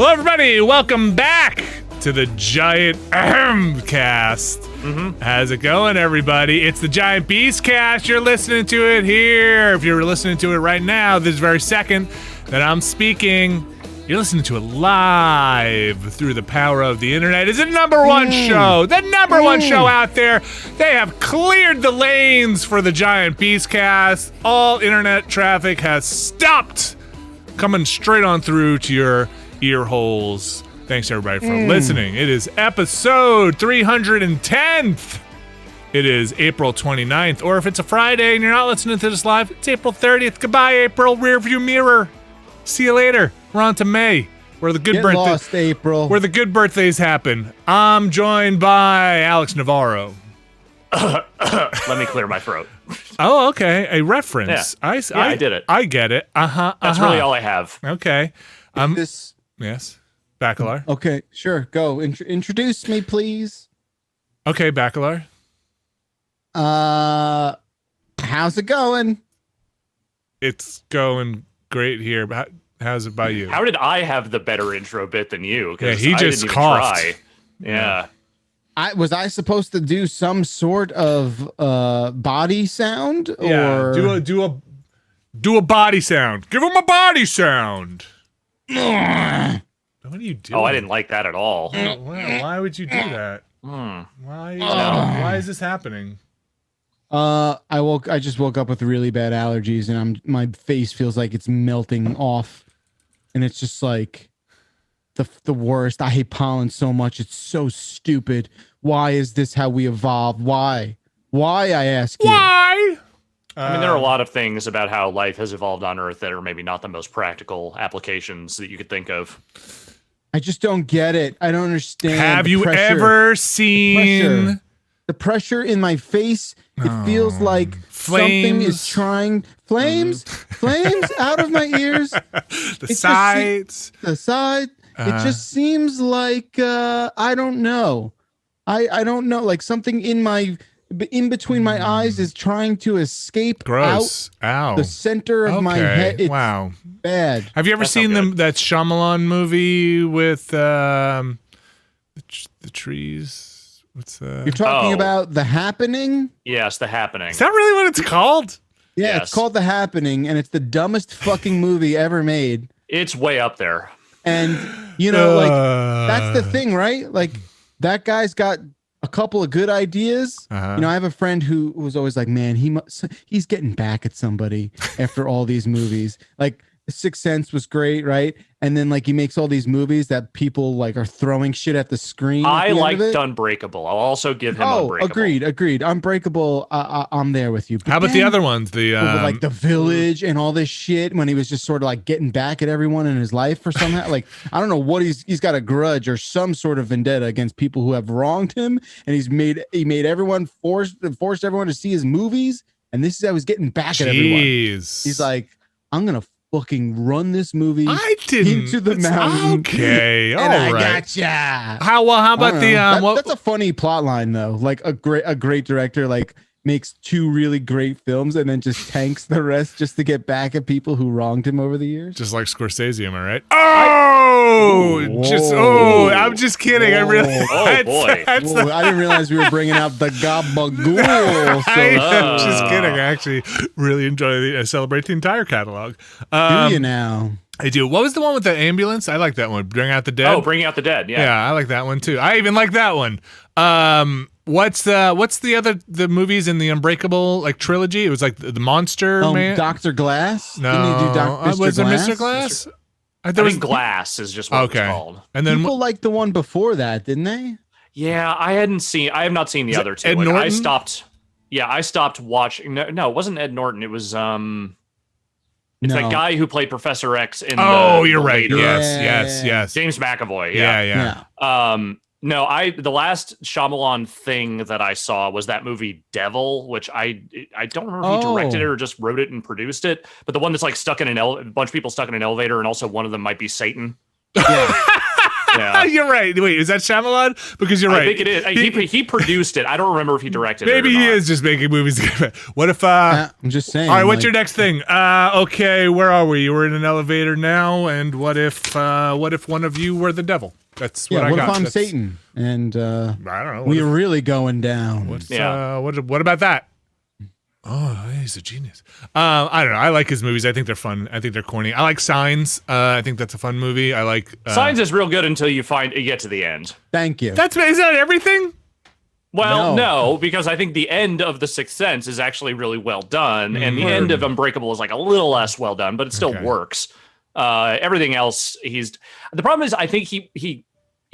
Hello, everybody. Welcome back to the Giant Cast. How's it going, everybody? It's the Giant Beastcast. You're listening to it here. If you're listening to it right now, this very second that I'm speaking, you're listening to it live through the power of the internet. It's the number one show, the number one show out there. They have cleared the lanes for the Giant Beastcast. All internet traffic has stopped, coming straight on through to your ear holes. Thanks, everybody, for listening. It is episode 310th. It is April 29th. Or if it's a Friday and you're not listening to this live, it's April 30th. Goodbye, April. Rearview mirror. See you later. We're on to May, where the good birthdays. Lost, April. Where the good birthdays happen. I'm joined by Alex Navarro. Let me clear my throat. Oh, okay. A reference. Yeah. I did it. I get it. That's really all I have. Okay. Yes. Bacalar. Okay, sure. Go. Introduce me, please. Okay, Bacalar. How's it going? It's going great here. How's it by you? How did I have the better intro bit than you? Yeah, he just coughed. Yeah. Was I supposed to do some sort of body sound? Yeah. Or Do a body sound. Give him a body sound. What are you doing? Oh, I didn't like that at all. Why would you do that? Why is this happening? I just woke up with really bad allergies, and my face feels like it's melting off, and it's just like the worst. I hate pollen so much. It's so stupid. Why is this how we evolved? Why, I ask you? Why? I mean, there are a lot of things about how life has evolved on Earth that are maybe not the most practical applications that you could think of. I just don't get it. I don't understand. Have you ever seen the pressure in my face? It feels like something is trying. Flames out of my ears. The sides. It just seems like I don't know. I don't know. Like something in between my eyes is trying to escape out the center of my head. It's bad. Have you ever seen that Shyamalan movie with the trees? What's You're talking about The Happening? Yes, The Happening. Is that really what it's called? Yeah, Yes. It's called The Happening, and it's the dumbest fucking movie ever made. It's way up there. And that's the thing, right? Like that guy's got a couple of good ideas. I have a friend who was always like, man, he's getting back at somebody after all these movies. Like The Sixth Sense was great, right? And then like he makes all these movies that people like are throwing shit at the screen. I liked Unbreakable. I'll also give him Unbreakable. Agreed. Unbreakable, I'm there with you. But how about the other ones? Like The Village and all this shit when he was just sort of like getting back at everyone in his life or somehow. Like I don't know what he's got a grudge or some sort of vendetta against people who have wronged him, and he made everyone forced everyone to see his movies, and this is how he's getting back at everyone. He's like, I'm gonna fucking run this movie into the mountain. Okay, all and right. I gotcha. How about the that's a funny plot line though. Like a great director like makes two really great films and then just tanks the rest just to get back at people who wronged him over the years. Just like Scorsese, am I right? I'm just kidding. I really. Boy. I didn't realize we were bringing out the gabagool. I'm just kidding. I actually really enjoy I celebrate the entire catalog. Do you now? I do. What was the one with the ambulance? I like that one. Bring Out the Dead. Oh, Bringing Out the Dead. Yeah. Yeah, I like that one too. I even like that one. What's the movies in the Unbreakable like trilogy? It was like the Monster Man. Dr. Glass? No. Didn't he do Was there Mr. Glass? I think Glass is just what it's called. And then people liked the one before that, didn't they? Yeah, I have not seen the other two. Ed Norton? I stopped watching. No, it wasn't Ed Norton. It was it's that guy who played Professor X in you're right. Yes. James McAvoy. Yeah. No, the last Shyamalan thing that I saw was that movie Devil, which I don't remember if he directed it or just wrote it and produced it, but the one that's like stuck in a bunch of people stuck in an elevator, and also one of them might be Satan. Yeah. Yeah. You're right. Wait, is that Shyamalan? Because you're right. I think it is. He produced it. I don't remember if he directed it. Maybe he is just making movies. What if? I'm just saying. All right, what's your next thing? Okay, where are we? We're in an elevator now, and what if one of you were the devil? That's what I got. What if I'm Satan? And I don't know. We're really going down. What about that? Oh, he's a genius. I don't know. I like his movies. I think they're fun. I think they're corny. I like Signs. I think that's a fun movie. I like Signs is real good until you get to the end. Thank you. Is that everything? Well, no, because I think the end of The Sixth Sense is actually really well done, and the end of Unbreakable is like a little less well done, but it still works. Everything else, the problem is I think he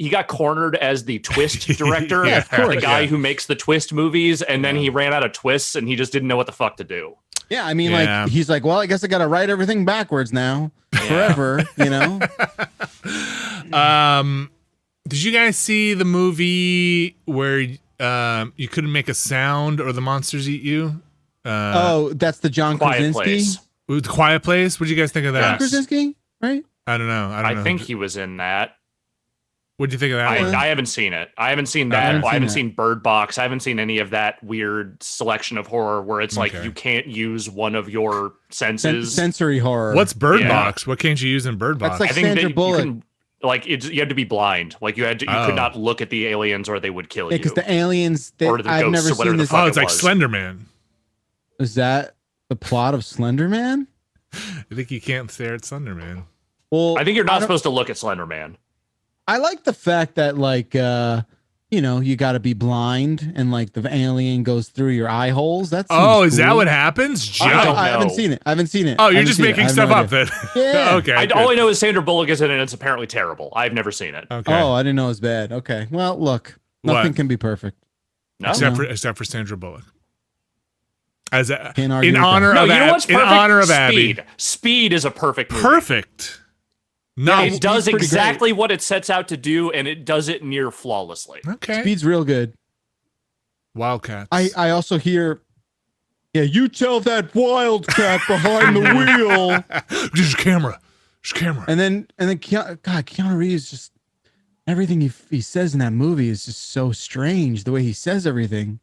got cornered as the twist director, the guy who makes the twist movies, and then he ran out of twists and he just didn't know what the fuck to do. Yeah, I mean, like he's like, well, I guess I got to write everything backwards now forever, you know. Did you guys see the movie where you couldn't make a sound or the monsters eat you? That's the John Krasinski. The Quiet Place. What did you guys think of that? John Krasinski, right? I don't know. I think he was in that. What do you think of that? I haven't seen it. I haven't seen that. I haven't seen Bird Box. I haven't seen any of that weird selection of horror where it's like you can't use one of your senses. Sensory horror. What's Bird Box? What can't you use in Bird Box? That's like Sandra Bullock. You had to be blind. Like you could not look at the aliens or they would kill you. Yeah, because the aliens. I've never seen this. Oh, it's like Slender Man. Is that the plot of Slender Man? I think you can't stare at Slender Man. Well, I think you're not supposed to look at Slender Man. I like the fact that you got to be blind and like the alien goes through your eye holes. That's is that what happens? I haven't seen it. Oh, you're just making stuff up then. Yeah. Okay. All I know is Sandra Bullock is in it and it's apparently terrible. I've never seen it. Okay. Oh, I didn't know it was bad. Okay. Well, look, nothing can be perfect. No? Except for Sandra Bullock. In honor of Abby. Speed is a perfect movie. Perfect. No, it does exactly what it sets out to do, and it does it near flawlessly. Okay. Speed's real good. Wildcats. I also hear, you tell that wildcat behind the wheel. There's a camera. And then Keanu Reeves, just everything he says in that movie is just so strange. The way he says everything,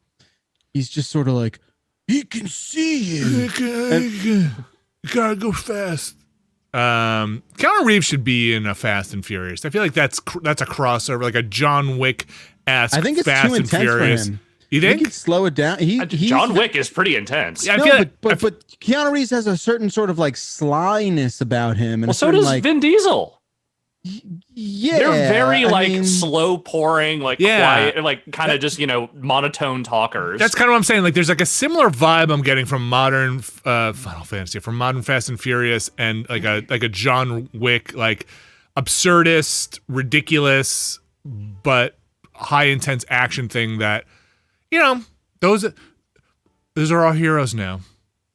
he's just sort of like, he can see you. You gotta go fast. Keanu Reeves should be in a Fast and Furious. I feel like that's a crossover, like a John Wick-esque. I think it's Fast too and intense Furious. for him. You think? He'd slow it down. John Wick is pretty intense. Yeah, but Keanu Reeves has a certain sort of like slyness about him, and so does Vin Diesel. Yeah, they're very slow pouring, quiet, like kind of just monotone talkers. That's kind of what I'm saying. Like, there's like a similar vibe I'm getting from modern Final Fantasy, from modern Fast and Furious, and like a John Wick, like absurdist, ridiculous, but high intense action thing that those are all heroes now.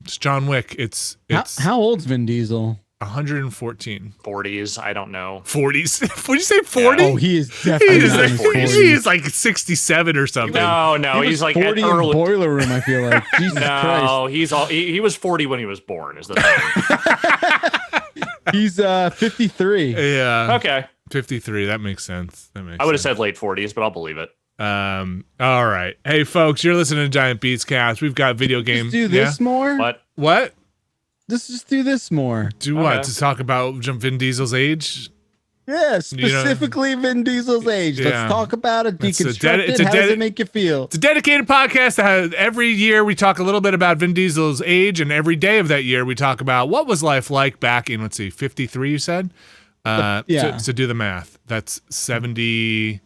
It's John Wick. It's how old's Vin Diesel? 114. 40s, I don't know. 40s? Would you say 40? Oh, he is definitely he is like 67 or something. No, he's like 40 in Boiler Room, I feel like. Jesus Christ. He was 40 when he was born, is the thing. He's 53. Yeah. Okay. 53, that makes sense. I would have said late 40s, but I'll believe it. All right. Hey, folks, you're listening to Giant Beastcast. We've got video games. Let's do this more? What? Let's just do this more. Do what? To talk about Vin Diesel's age? Yeah, specifically Vin Diesel's age. Let's talk about it, deconstruct it. How does it make you feel? It's a dedicated podcast that every year we talk a little bit about Vin Diesel's age, and every day of that year we talk about what was life like back in, 53, you said? Yeah. So do the math. That's 70...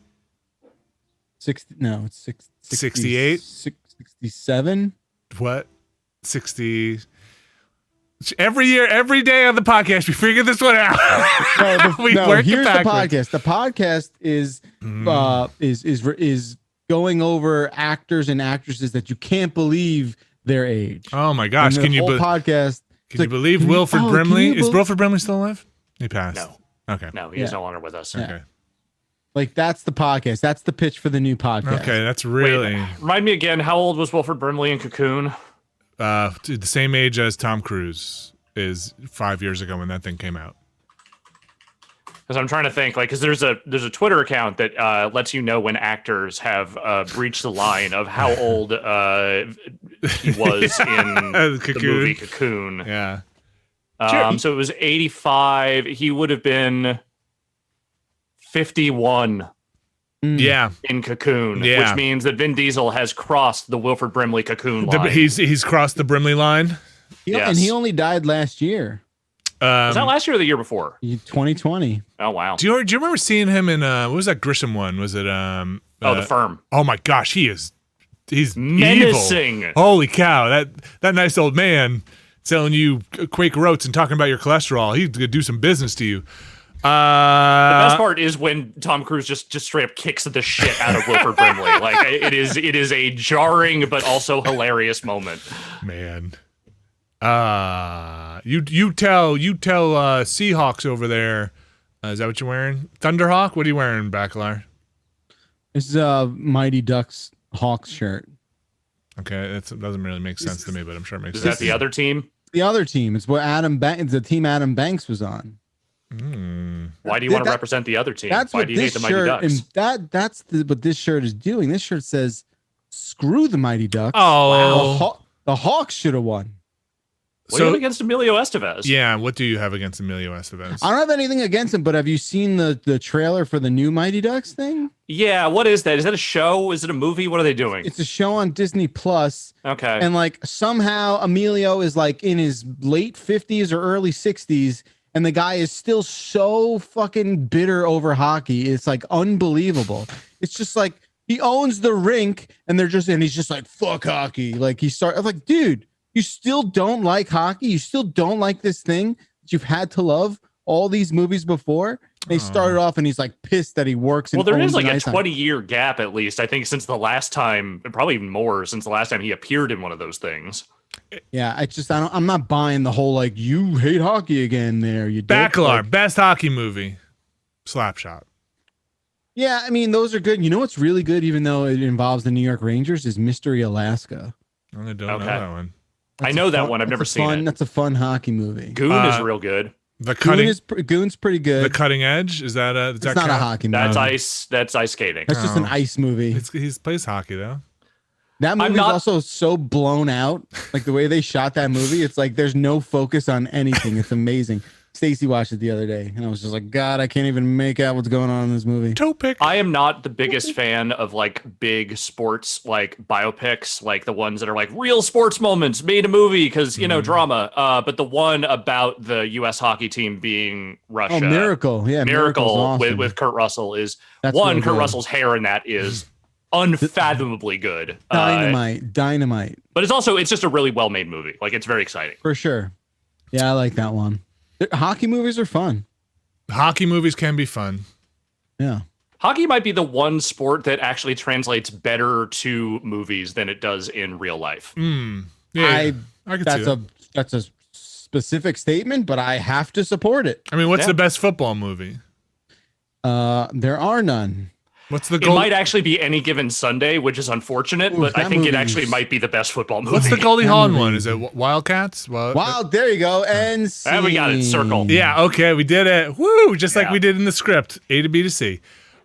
60, no, it's 68? 67? What? 60... Every year, every day on the podcast, we figure this one out. Here's the podcast. The podcast is going over actors and actresses that you can't believe their age. Oh my gosh! Can you podcast? Can you believe Wilford Brimley? Is Wilford Brimley still alive? He passed. No. Okay. No, he is no longer with us. Okay. Like, that's the podcast. That's the pitch for the new podcast. Okay, that's really. Remind me again. How old was Wilford Brimley in Cocoon? The same age as Tom Cruise is 5 years ago when that thing came out. Because I'm trying to think, like, because there's a Twitter account that lets you know when actors have breached the line of how old he was in the movie Cocoon. Yeah. So it was 85. He would have been 51. Yeah. In Cocoon, which means that Vin Diesel has crossed the Wilford Brimley Cocoon line. He's crossed the Brimley line. Yes. And he only died last year. Was that last year or the year before? 2020. Oh wow! Do you remember seeing him in what was that Grisham one? Was it The Firm? Oh my gosh, he's menacing. Evil. Holy cow! That nice old man selling you Quaker oats and talking about your cholesterol. He's gonna do some business to you. The best part is when Tom Cruise just straight up kicks the shit out of Wilford Brimley. Like it is a jarring but also hilarious moment. Man. You tell Seahawks over there. Is that what you're wearing? Thunderhawk? What are you wearing, Bacalar? This is a Mighty Ducks Hawks shirt. Okay, that doesn't really make sense to me, but I'm sure it makes sense. sense. Is that the other team? The other team. It's what the team Adam Banks was on. Why do you want to represent the other team? Why do you hate the Mighty Ducks? And that's what this shirt is doing. This shirt says, "Screw the Mighty Ducks." Oh, wow. The Hawks should have won. What do you have against Emilio Estevez? Yeah, what do you have against Emilio Estevez? I don't have anything against him, but have you seen the trailer for the new Mighty Ducks thing? Yeah, what is that? Is that a show? Is it a movie? What are they doing? It's a show on Disney Plus. Okay. And like somehow Emilio is like in his late 50s or early 60s, and the guy is still so fucking bitter over hockey. It's like unbelievable. It's just like he owns the rink, and he's just like, fuck hockey. Like I'm like, dude. You still don't like hockey? You still don't like this thing that you've had to love all these movies before? They started off and he's like pissed that he works in. Well, there is like a 20-year gap at least, I think, since the last time, and probably even more since the last time he appeared in one of those things. Yeah, I'm not buying the whole like you hate hockey again there. You Bacalar, best hockey movie. Slapshot. Yeah, I mean, those are good. You know what's really good, even though it involves the New York Rangers, is Mystery Alaska. I don't know that one. I know that one. I've never seen it. That's a fun hockey movie. Goon is real good. Goon's pretty good. The Cutting Edge, is that it's not a hockey movie. That's ice skating. That's just an ice movie. He plays hockey though. That movie is also so blown out. Like the way they shot that movie, it's like there's no focus on anything. It's amazing. Stacy watched it the other day, and I was just like, God, I can't even make out what's going on in this movie. Toe pick. I am not the biggest fan of like big sports like biopics, like the ones that are like real sports moments made a movie because drama. But the one about the U.S. hockey team being Russia, Miracle, yeah, Miracle awesome. with Kurt Russell is one. Kurt Russell's hair in that is unfathomably good. Dynamite. But it's just a really well made movie. Like it's very exciting for sure. Yeah, I like that one. Hockey movies are fun. Hockey movies can be fun. Yeah. Hockey might be the one sport that actually translates better to movies than it does in real life. Yeah, I can see that. That's a specific statement, but I have to support it. I mean, what's the best football movie? There are none. What's the goal? It might actually be Any Given Sunday, which is unfortunate, but I think it actually might be the best football movie. What's the Goldie Hawn one? Is it Wildcats? Wild. There you go. And we got it circled. Yeah. Okay. We did it. Woo! Just like we did in the script. A to B to C.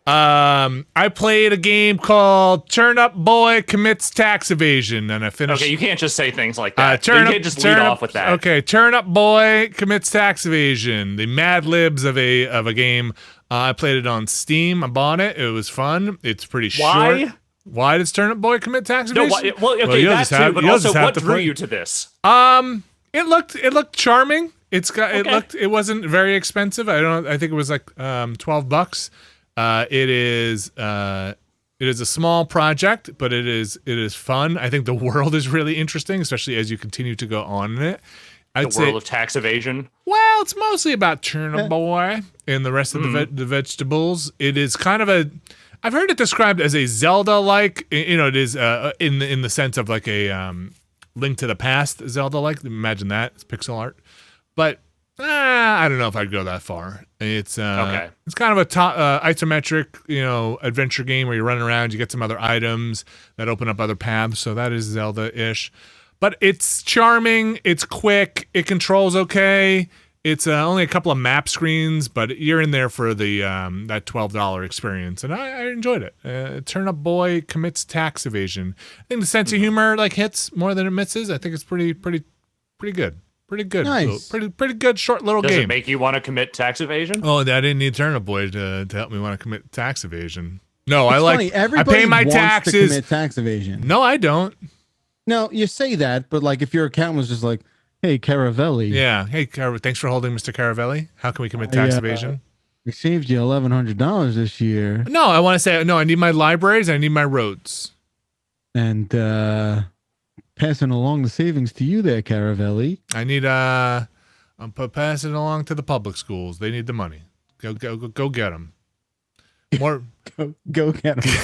I played a game called Turn Up Boy Commits Tax Evasion, and I finished. Okay, you can't just say things like that. You can't just lead off with that. Okay, Turn Up Boy Commits Tax Evasion. The Mad Libs of a game. I played it on Steam. I bought it. It was fun. It's pretty short. Why does Turn Up Boy commit tax evasion? But also, what drew you to this? It looked charming. It wasn't very expensive. I think it was like $12. It is a small project, but it is fun. I think the world is really interesting, especially as you continue to go on in it. The world of tax evasion. Well, it's mostly about Turnip Boy and the rest of the vegetables. It is kind of I've heard it described as a Zelda-like. It is in the sense of like a Link to the Past Zelda-like. Imagine that. It's pixel art, but I don't know if I'd go that far. It's It's kind of a isometric adventure game where you're running around. You get some other items that open up other paths. So that is Zelda-ish. But it's charming, it's quick, it controls okay, It's only a couple of map screens, but you're in there for the that $12 experience, and I enjoyed it. Turnip Boy commits tax evasion. I think the sense of humor like hits more than it misses. I think it's pretty good. Pretty good. Nice. Pretty good short little game. Does it make you want to commit tax evasion? Oh, I didn't need Turnip Boy to help me want to commit tax evasion. No, It's funny, everybody I pay my wants taxes. to commit tax evasion. No, I don't. No, you say that, but like if your accountant was just like, "Hey, Caravelli, Yeah. Hey, thanks for holding, Mr. Caravelli. How can we commit tax evasion? we saved you $1,100 this year, No, I want to say no. I need my libraries. I need my roads. and passing along the savings to you there, Caravelli." I need I'm passing it along to the public schools. They need the money. Go get them. More. Go get them.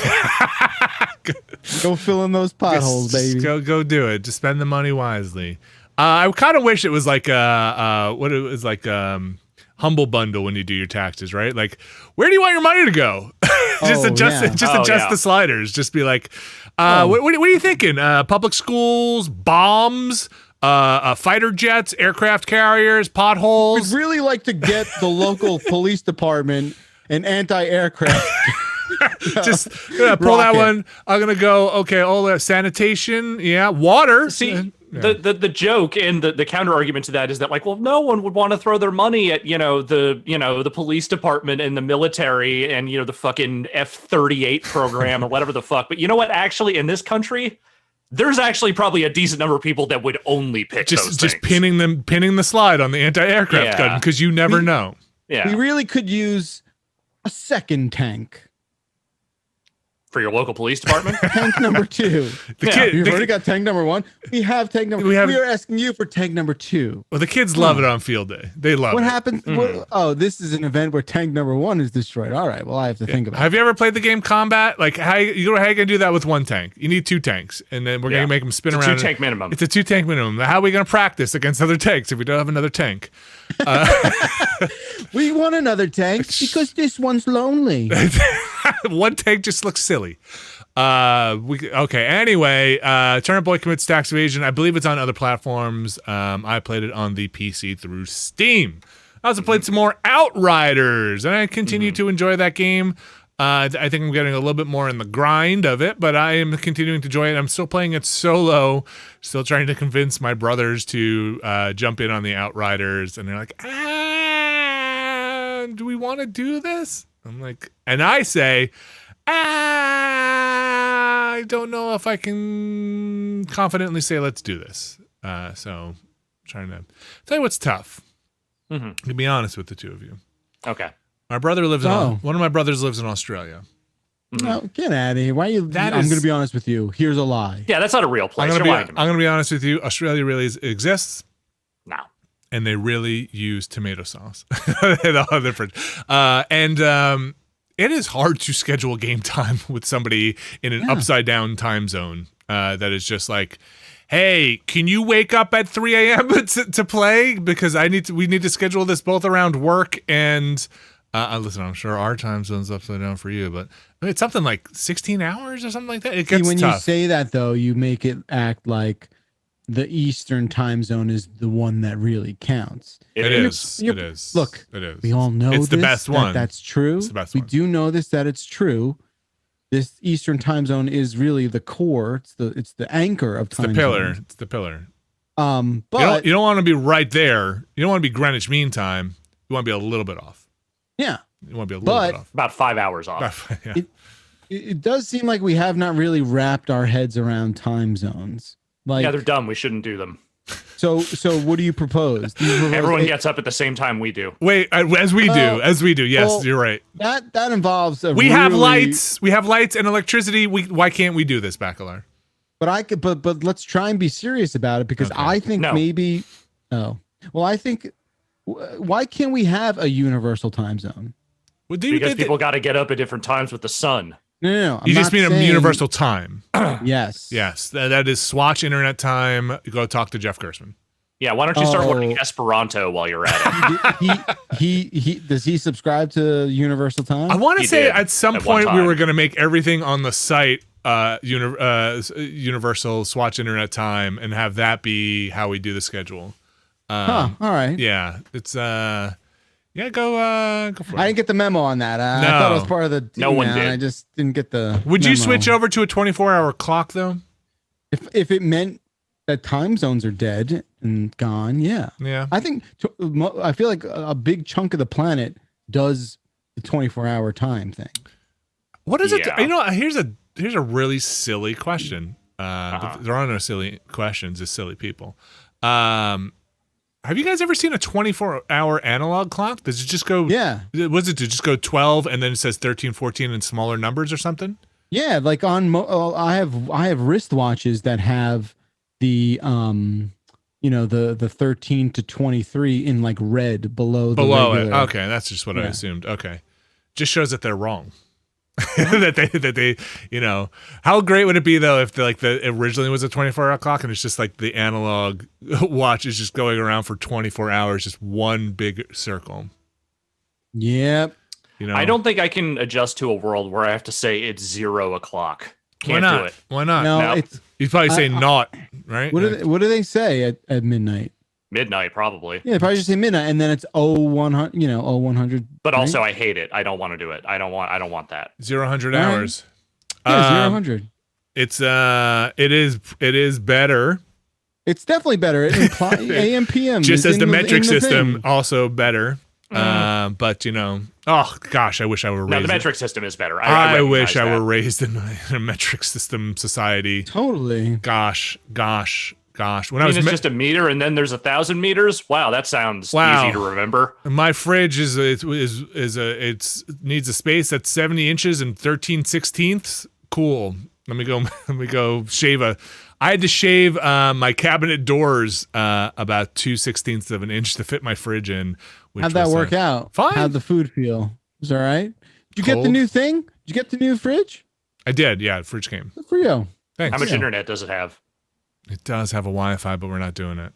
Go fill in those potholes, baby. Go do it. Just spend the money wisely. I kind of wish it was like what it was like Humble Bundle when you do your taxes, right? Like, where do you want your money to go? Adjust the sliders. Just be like, what are you thinking? Public schools, bombs, fighter jets, aircraft carriers, potholes. We'd really like to get the local police department an anti-aircraft. Just pull that one. I'm gonna go. Okay, all that sanitation. Yeah, water. See, the joke and the counter argument to that is that like, well, no one would want to throw their money at the police department and the military and the fucking F-38 program or whatever the fuck. But you know what? Actually, in this country, there's actually probably a decent number of people that would only pick those things. pinning the slide on the anti-aircraft gun because you never know. Yeah, we really could use a second tank. For your local police department? Tank number 2. We've already got tank number 1. We have tank number. We are asking you for tank number 2. Well, the kids love it on field day. They love it. What happens? This is an event where tank number 1 is destroyed. All right. Well, I have to think about it. Have you ever played the game Combat? Like, how you gonna do that with one tank? You need 2 tanks, and then we're gonna make them spin around. It's a 2 tank minimum. It's a 2 tank minimum. How are we gonna practice against other tanks if we don't have another tank? We want another tank because this one's lonely. One tank just looks silly. Anyway, Turnip Boy commits tax evasion. I believe it's on other platforms. I played it on the PC through Steam. I also played some more Outriders, and I continue to enjoy that game. I think I'm getting a little bit more in the grind of it, but I am continuing to enjoy it. I'm still playing it solo, still trying to convince my brothers to jump in on the Outriders, and they're like, do we want to do this? I'm like, and I say, I don't know if I can confidently say let's do this. So I'm trying to tell you what's tough. To be honest with the two of you. Okay. My brother lives one of my brothers lives in Australia. No, get out of here. Why are you? I'm going to be honest with you. Here's a lie. Yeah, that's not a real place. I'm going to be honest with you. Australia really exists. No. And they really use tomato sauce. It is hard to schedule game time with somebody in an upside down time zone that is just like, hey, can you wake up at 3 a.m. to play? Because we need to schedule this both around work and listen, I'm sure our time zone's upside down for you, but it's something like 16 hours or something like that. It gets when tough. You say that though, you make it act like the Eastern time zone is the one that really counts. It is. Look, it is. We all know it's the best one. That's true. It's the best we one. do know that it's true. This Eastern time zone is really the core. It's the anchor of time. It's the pillar. But you don't want to be right there. You don't want to be Greenwich Mean Time. You want to be a little bit off. Yeah. You want to be a little bit off. About 5 hours off. Yeah. It does seem like we have not really wrapped our heads around time zones. Like, they're dumb. We shouldn't do them. So what do you propose? Everyone gets up at the same time we do. Wait, as we do. Yes, you're right. That involves have lights. We have lights and electricity. Why can't we do this, Bacalar? But let's try and be serious about it because I think maybe. Oh, well, I think. Why can't we have a universal time zone? Because people got to get up at different times with the sun. No. You just mean a universal time. Yes. Yes. That is Swatch internet time. Go talk to Jeff Gerstmann. Yeah. Why don't you start learning Esperanto while you're at it? He does he subscribe to universal time? I want to say at some point we were going to make everything on the site universal Swatch internet time and have that be how we do the schedule. All right. Yeah, it's yeah, go for it. I didn't get the memo on that. I No. thought it was part of the No one email, and did. I just didn't get the Would you memo. switch over to a 24-hour clock though? If it meant that time zones are dead and gone, yeah. Yeah. I feel like a big chunk of the planet does the 24-hour time thing. What is it? Yeah. You know, here's a really silly question. But there are no silly questions, just silly people. Have you guys ever seen a 24-hour analog clock? Does it just go? Yeah. Was it to just go 12 and then it says 13, 14 in smaller numbers or something? Yeah, like on I have wristwatches that have the the 13 to 23 in like red below it. regular. Okay, that's just what I assumed. Okay. Just shows that they're wrong. that they how great would it be though if the originally was a 24-hour clock and it's just like the analog watch is just going around for 24 hours, just one big circle. Yep. I don't think I can adjust to a world where I have to say it's 0 o'clock. Can't Why not? do it. Why not? No, No. it's You'd probably say not, right? what do they say at midnight? Midnight, probably. Yeah, probably just say midnight, and then it's 0100, 0100. But right? also, I hate it. I don't want to do it. I don't want that. 0 100 All right. hours. Yeah, 0100. It's it is better. It's definitely better. It implies AM PM. Just is as the in metric in the system thing. also better. But oh gosh, I wish I were No, raised. the metric system is better. I recognize wish I that. were raised in a metric system society. Totally. Gosh. When I I mean, was it's just a meter, and then there's 1,000 meters. Wow, that sounds easy to remember. my fridge is needs a space that's 70 inches and 13/16. Cool. Let me go shave I had to shave my cabinet doors about 2/16 of an inch to fit my fridge in. How'd that work out? Fine. How'd the food feel? Was it all right? Did you get the Cold. new thing? Did you get the new fridge? I did, yeah. The fridge came. Good for you. Thanks. How much Yeah. internet does it have? It does have a Wi-Fi, but we're not doing it.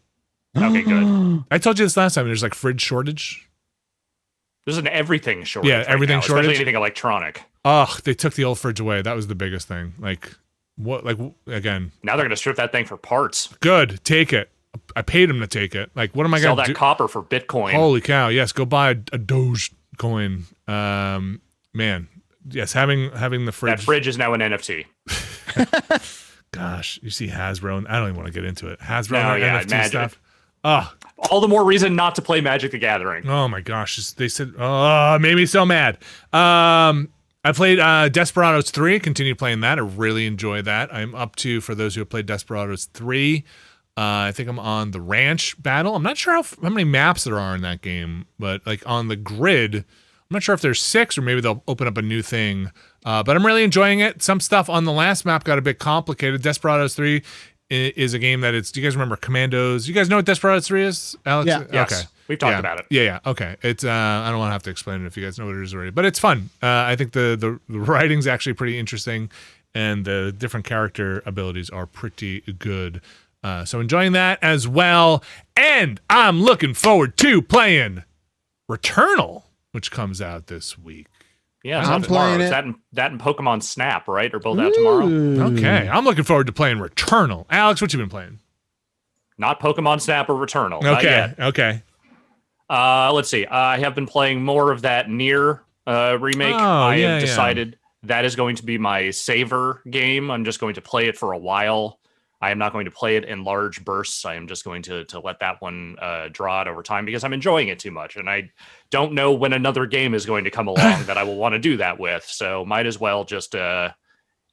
Okay, good. I told you this last time. There's like fridge shortage. There's an everything shortage. Yeah, right everything now, shortage. especially anything electronic. Ugh, they took the old fridge away. That was the biggest thing. Like, what? Like, again, Now they're going to strip that thing for parts. good. Take it. I paid him to take it. Like, what am I Sell going to that do? copper for Bitcoin. Holy cow! Yes, go buy a Doge coin. Man, yes, having the fridge. That fridge is now an NFT. Gosh, you see Hasbro. And I don't even want to get into it. Hasbro No, and yeah, NFT Magic. stuff. Oh, All the more reason not to play Magic the Gathering. oh my gosh! They said, oh, it made me so mad. I played Desperados 3. Continued playing that. I really enjoy that. I'm up to, for those who have played Desperados 3. I think I'm on the ranch battle. I'm not sure how many maps there are in that game, but like on the grid, I'm not sure if there's 6 or maybe they'll open up a new thing. But I'm really enjoying it. Some stuff on the last map got a bit complicated. Desperados 3 is a game that it's. Do you guys remember Commandos? You guys know what Desperados 3 is, Alex? Yeah. Yes, Okay. we've talked about it. Yeah. Okay. It's. I don't want to have to explain it if you guys know what it is already, but it's fun. I think the writing's actually pretty interesting, and the different character abilities are pretty good. So enjoying that as well, and I'm looking forward to playing Returnal, which comes out this week. Yeah, I'm so tomorrow. playing Is it. that and Pokemon Snap, right? Or both out tomorrow? Ooh. Okay, I'm looking forward to playing Returnal. Alex, what you been playing? Not Pokemon Snap or Returnal. Not Okay, yet. okay. Let's see. I have been playing more of that Nier remake. Oh, I yeah, have yeah. decided that is going to be my saver game. I'm just going to play it for a while. I am not going to play it in large bursts. I am just going to let that one draw out over time because I'm enjoying it too much. And I don't know when another game is going to come along that I will want to do that with. So might as well just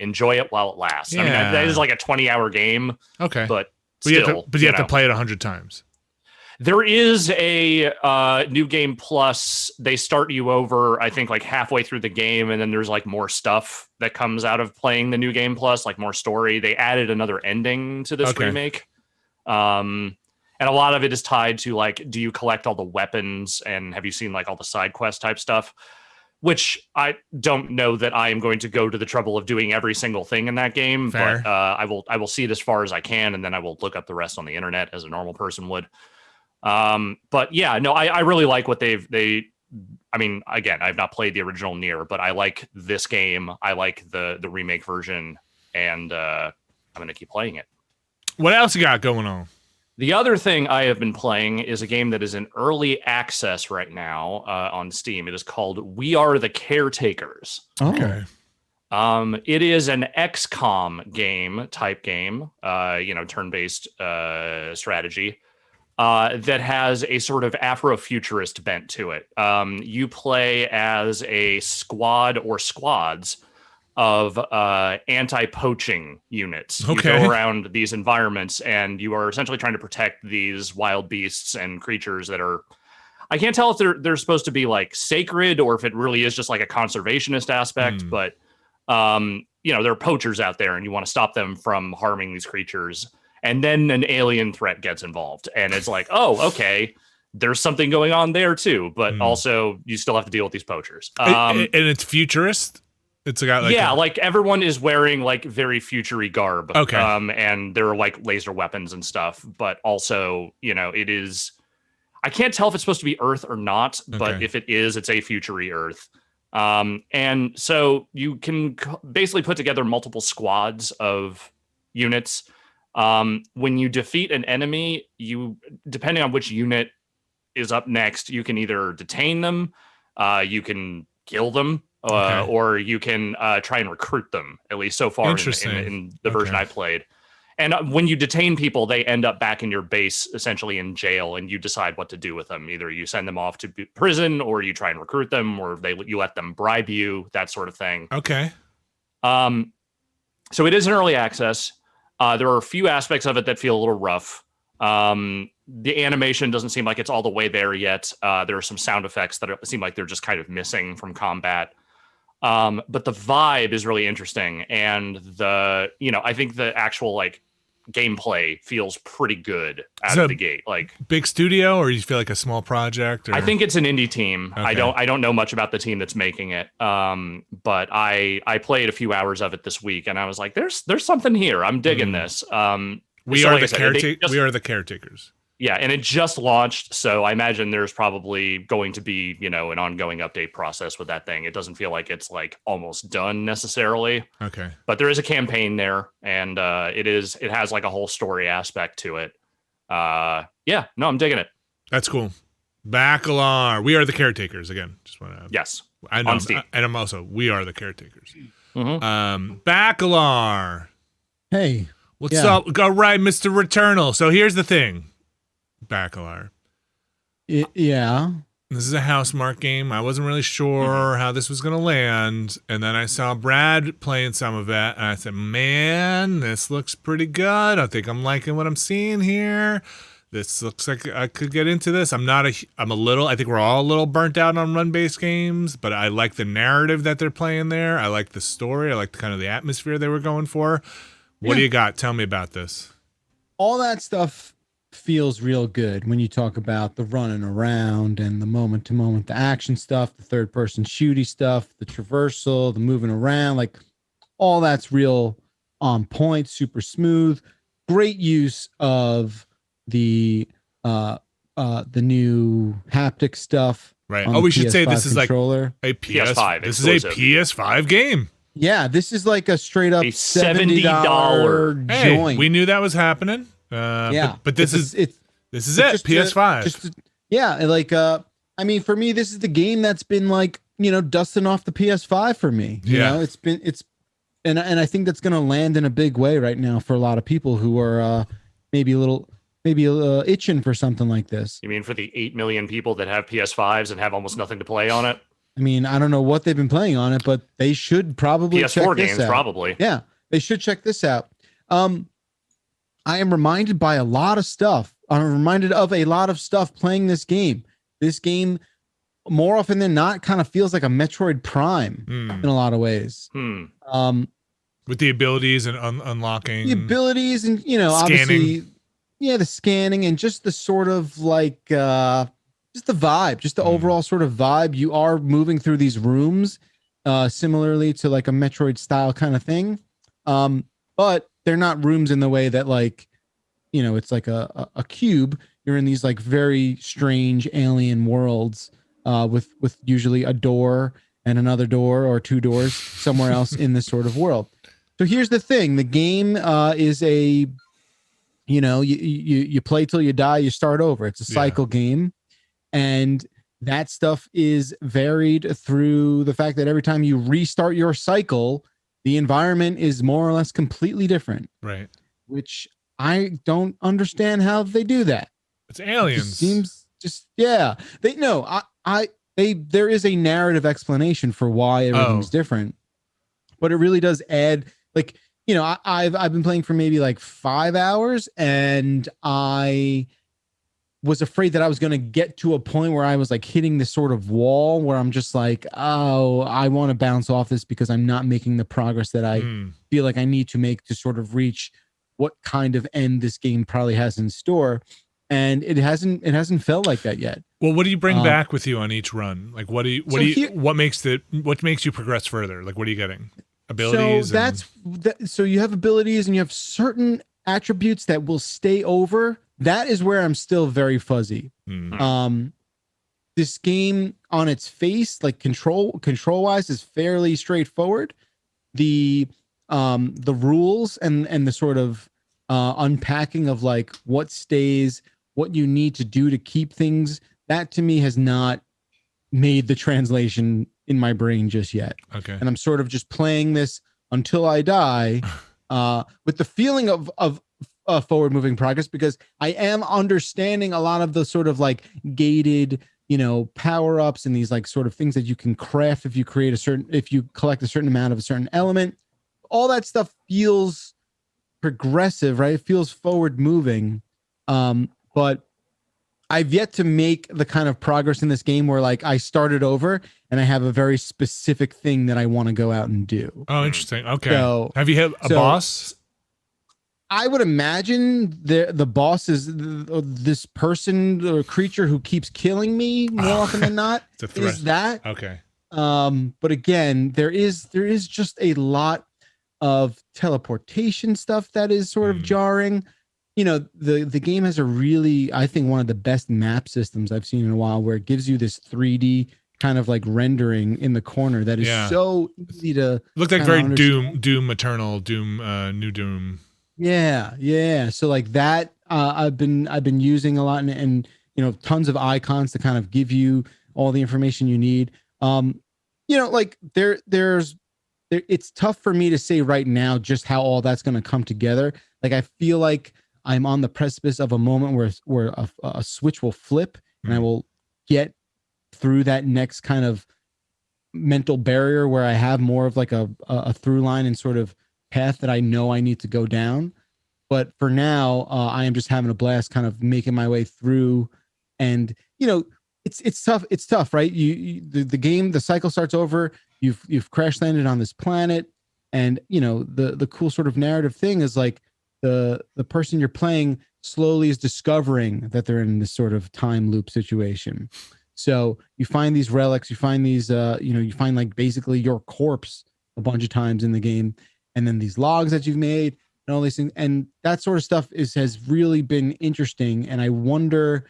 enjoy it while it lasts. I mean, Yeah. that is like a 20-hour game, Okay, but you still. have to play it 100 times. There is a new game plus. They start you over, I think, like halfway through the game, and then there's like more stuff that comes out of playing the new game plus, like more story. They added another ending to this Okay. remake, and a lot of it is tied to like, do you collect all the weapons, and have you seen like all the side quest type stuff? Which I don't know that I am going to go to the trouble of doing every single thing in that game, Fair. but I will see it as far as I can, and then I will look up the rest on the internet as a normal person would. But yeah, no, I really like what I mean, again, I've not played the original Nier, but I like this game. I like the remake version, and I'm going to keep playing it. What else you got going on? The other thing I have been playing is a game that is in early access right now on Steam. It is called We Are the Caretakers. Okay. It is an XCOM type game, turn-based strategy that has a sort of Afrofuturist bent to it. You play as a squad or squads of anti-poaching units. Okay. You go around these environments and you are essentially trying to protect these wild beasts and creatures that are, I can't tell if they're supposed to be like sacred or if it really is just like a conservationist aspect, but there are poachers out there and you want to stop them from harming these creatures. And then an alien threat gets involved and it's like, oh, okay, there's something going on there too, but also you still have to deal with these poachers. And it's futurist. It's like everyone is wearing like very futury garb. Okay. And there are like laser weapons and stuff, but also, it is, I can't tell if it's supposed to be Earth or not, but if it is, it's a futury Earth. And so you can basically put together multiple squads of units. When you defeat an enemy, depending on which unit is up next, you can either detain them, you can kill them, or you can try and recruit them, at least so far in the version I played. And when you detain people, they end up back in your base, essentially in jail, and you decide what to do with them. Either you send them off to prison, or you try and recruit them, or you let them bribe you, that sort of thing. Okay. So it is an early access. There are a few aspects of it that feel a little rough. The animation doesn't seem like it's all the way there yet. There are some sound effects that seem like they're just kind of missing from combat. But the vibe is really interesting. And I think the actual like gameplay feels pretty good out of the gate. Like big studio, or you feel like a small project? Or? I think it's an indie team. Okay. I don't know much about the team that's making it. But I played a few hours of it this week and I was like, there's something here. I'm digging this. We are the caretakers. Yeah, and it just launched, so I imagine there's probably going to be, an ongoing update process with that thing. It doesn't feel like it's like almost done necessarily. Okay. But there is a campaign there, and it has like a whole story aspect to it. I'm digging it. That's cool. Bacalar. We are the caretakers again. Just want to. Yes. I know. On Steam. And I'm also. We are the caretakers. Mm-hmm. Bacalar. Hey. What's up? Go right, Mr. Returnal. So here's the thing. Bacalar. Yeah. This is a Housemarque game. I wasn't really sure how this was going to land. And then I saw Brad playing some of it. And I said, man, this looks pretty good. I think I'm liking what I'm seeing here. This looks like I could get into this. I think we're all a little burnt out on run-based games, but I like the narrative that they're playing there. I like the story. I like kind of the atmosphere they were going for. What do you got? Tell me about this. All that stuff feels real good when you talk about the running around and the moment to moment, the action stuff, the third person shooty stuff, the traversal, the moving around, like all that's real on point, super smooth. Great use of the new haptic stuff. Right. Oh, we should say this is controller. like a PS5. This is a PS5 game. Yeah, this is like a straight up $70 joint. Hey, we knew that was happening. But this is it. PS5. I mean, for me, this is the game that's been like, dusting off the PS5 for me. You know, and I think that's going to land in a big way right now for a lot of people who are maybe a little itching for something like this. You mean for the 8 million people that have PS5s and have almost nothing to play on it? I mean, I don't know what they've been playing on it, but they should probably PS4 check games, this out. probably. Yeah, they should check this out. I am reminded by a lot of stuff. I'm reminded of a lot of stuff playing this game. This game, more often than not, kind of feels like a Metroid Prime in a lot of ways. With the abilities and unlocking. The abilities and, scanning. obviously, the scanning and just the sort of like, just the vibe, just the overall sort of vibe. You are moving through these rooms, similarly to like a Metroid style kind of thing. But they're not rooms in the way that like, it's like a cube. You're in these like very strange alien worlds with usually a door and another door or two doors somewhere else in this sort of world. So here's the thing. The game is a you play till you die, you start over. It's a cycle game. And that stuff is varied through the fact that every time you restart your cycle, the environment is more or less completely different. Right. Which I don't understand how they do that. It's aliens. It seems there is a narrative explanation for why everything's different, but it really does add, like, I've been playing for maybe like 5 hours, and I was afraid that I was going to get to a point where I was like hitting this sort of wall where I'm just like, oh, I want to bounce off this because I'm not making the progress that I feel like I need to make to sort of reach what kind of end this game probably has in store. And it hasn't felt like that yet. Well, what do you bring back with you on each run? Like, what makes you progress further? Like, what are you getting? Abilities? So you have abilities and you have certain attributes that will stay over. That is where I'm still very fuzzy. This game on its face, like control wise, is fairly straightforward. The rules and the sort of unpacking of like what stays, what you need to do to keep things, that to me has not made the translation in my brain just yet. Okay. And I'm sort of just playing this until I die with the feeling of forward moving progress, because I am understanding a lot of the sort of like gated, power ups and these like sort of things that you can craft if you collect a certain amount of a certain element. All that stuff feels progressive, right? It feels forward moving. But I've yet to make the kind of progress in this game where like I started over and I have a very specific thing that I want to go out and do. Oh, interesting. Okay. So, have you hit a boss? I would imagine the boss is this person or creature who keeps killing me more often than not. Is that okay? But again, there is just a lot of teleportation stuff that is sort of jarring. The game has a really, I think, one of the best map systems I've seen in a while, where it gives you this 3D kind of like rendering in the corner that is so easy to look like very understand. Doom Eternal, New Doom. Yeah. So like that, I've been using a lot, and tons of icons to kind of give you all the information you need. Like it's tough for me to say right now just how all that's going to come together. Like I feel like I'm on the precipice of a moment where a switch will flip, and I will get through that next kind of mental barrier where I have more of like a through line and sort of path that I know I need to go down. But for now, I am just having a blast kind of making my way through. And, it's tough. It's tough, right? The game, the cycle starts over. You've crash landed on this planet. And, the cool sort of narrative thing is like the person you're playing slowly is discovering that they're in this sort of time loop situation. So you find these relics, you find these, you find like basically your corpse a bunch of times in the game. And then these logs that you've made and all these things, and that sort of stuff has really been interesting. And I wonder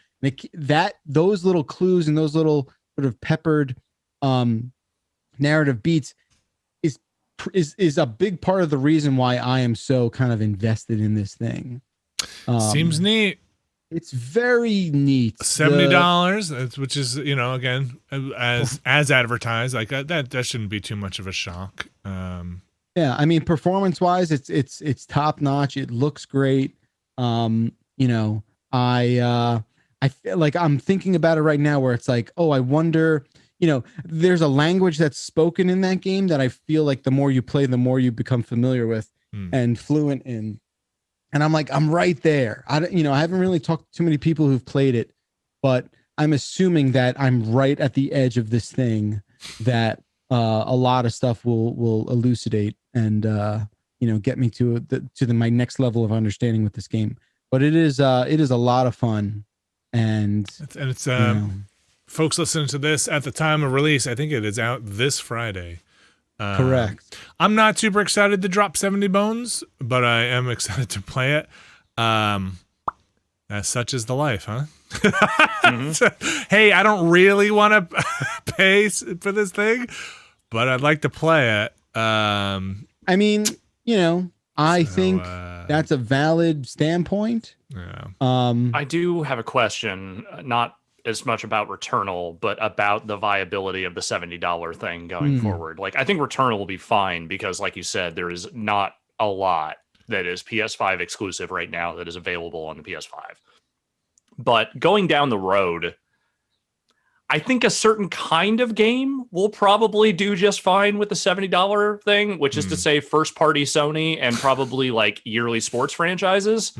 that those little clues and those little sort of peppered narrative beats is a big part of the reason why I am so kind of invested in this thing. Seems neat. It's very neat. $70, which is, again, as advertised, like that shouldn't be too much of a shock. Yeah, I mean, performance-wise, it's top notch. It looks great. I feel like I'm thinking about it right now, where it's like, oh, I wonder. There's a language that's spoken in that game that I feel like the more you play, the more you become familiar with and fluent in. And I'm like, I'm right there. I haven't really talked to too many people who've played it, but I'm assuming that I'm right at the edge of this thing that a lot of stuff will elucidate and get me to my next level of understanding with this game. But it is a lot of fun, and it's folks listening to this at the time of release, I think it is out this Friday. Correct. I'm not super excited to drop 70 bones, but I am excited to play it. As such is the life, huh? Hey, I don't really want to pay for this thing, but I'd like to play it. I mean, I think that's a valid standpoint. Yeah. I do have a question, not as much about Returnal, but about the viability of the $70 thing going forward. Like, I think Returnal will be fine because, like you said, there is not a lot that is PS5 exclusive right now that is available on the PS5. But going down the road, I think a certain kind of game will probably do just fine with the $70 thing, which is to say first party Sony and probably like yearly sports franchises.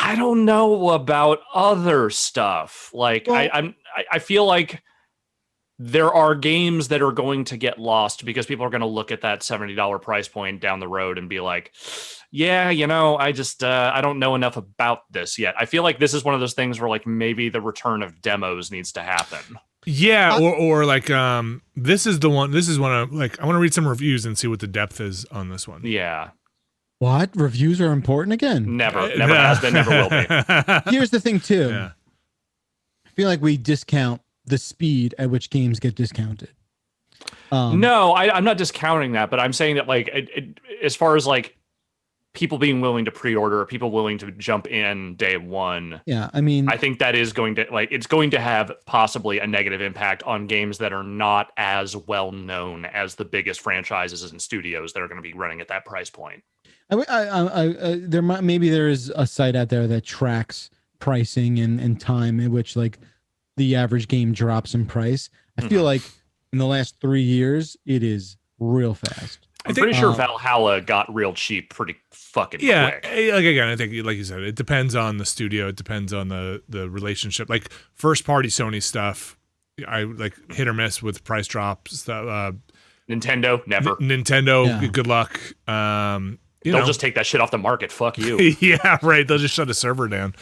I don't know about other stuff. Like, well, I feel like there are games that are going to get lost because people are going to look at that $70 price point down the road and be like, yeah, I don't know enough about this yet. I feel like this is one of those things where like maybe the return of demos needs to happen. Yeah, or like this is one of like I want to read some reviews and see what the depth is on this one. Yeah. What? Reviews are important again? Never has been, never will be. Here's the thing, too. Yeah. I feel like we discount the speed at which games get discounted. No, I'm not discounting that, but I'm saying that, like, as far as, like, people being willing to pre-order, people willing to jump in day one. Yeah, I mean, I think that is going to, like, it's going to have possibly a negative impact on games that are not as well known as the biggest franchises and studios that are going to be running at that price point. There is a site out there that tracks pricing and time in which like the average game drops in price. I feel like in the last 3 years it is real fast. I'm pretty sure Valhalla got real cheap pretty fucking quick. Like again, I think like you said, it depends on the studio. It depends on the relationship. Like first party Sony stuff, I like hit or miss with price drops. Nintendo never. Nintendo, good luck. They'll just take that shit off the market. Fuck you. Yeah, right. They'll just shut a server down.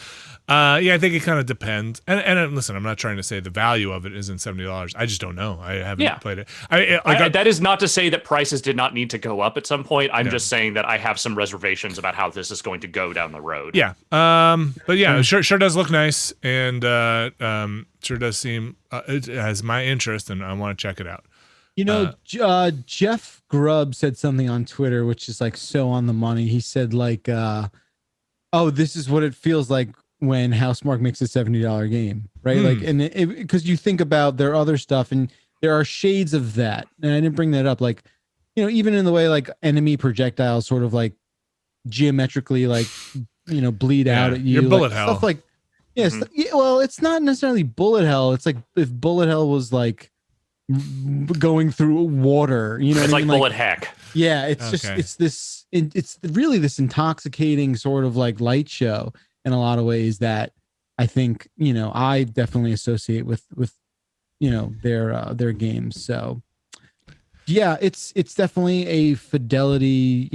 I think it kind of depends. And listen, I'm not trying to say the value of it isn't $70. I just don't know. I haven't played it. That is not to say that prices did not need to go up at some point. I'm just saying that I have some reservations about how this is going to go down the road. Yeah. But yeah, sure does look nice, and sure does seem it has my interest, and I want to check it out. Jeff Grubb said something on Twitter, which is like so on the money. He said like, this is what it feels like when Housemarque makes a $70 game, right? Like, and because you think about their other stuff and there are shades of that. And I didn't bring that up. Like, even in the way like enemy projectiles sort of like geometrically, like, bleed out at you. Your bullet hell. Stuff like, well, it's not necessarily bullet hell. It's like if bullet hell was like, going through water, it's like bullet heck. Yeah, it's just it's really this intoxicating sort of like light show in a lot of ways that I think I definitely associate with their games. So yeah, it's definitely a fidelity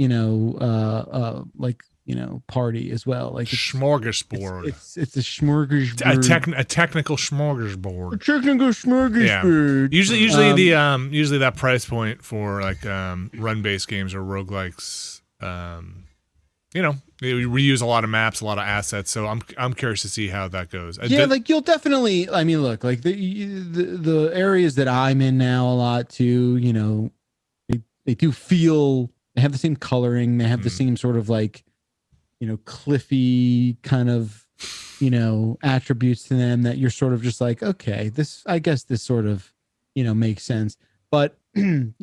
party as well. Like smorgasbord. It's a smorgasbord. A technical smorgasbord. A technical smorgasbord. Yeah. Usually that price point for like run-based games or roguelikes, they reuse a lot of maps, a lot of assets. So I'm curious to see how that goes. Like you'll definitely. I mean, look, like the areas that I'm in now a lot too. They do feel. They have the same coloring. They have the same sort of like. Cliffy kind of, attributes to them that you're sort of just like, okay, I guess this sort of, makes sense. But, I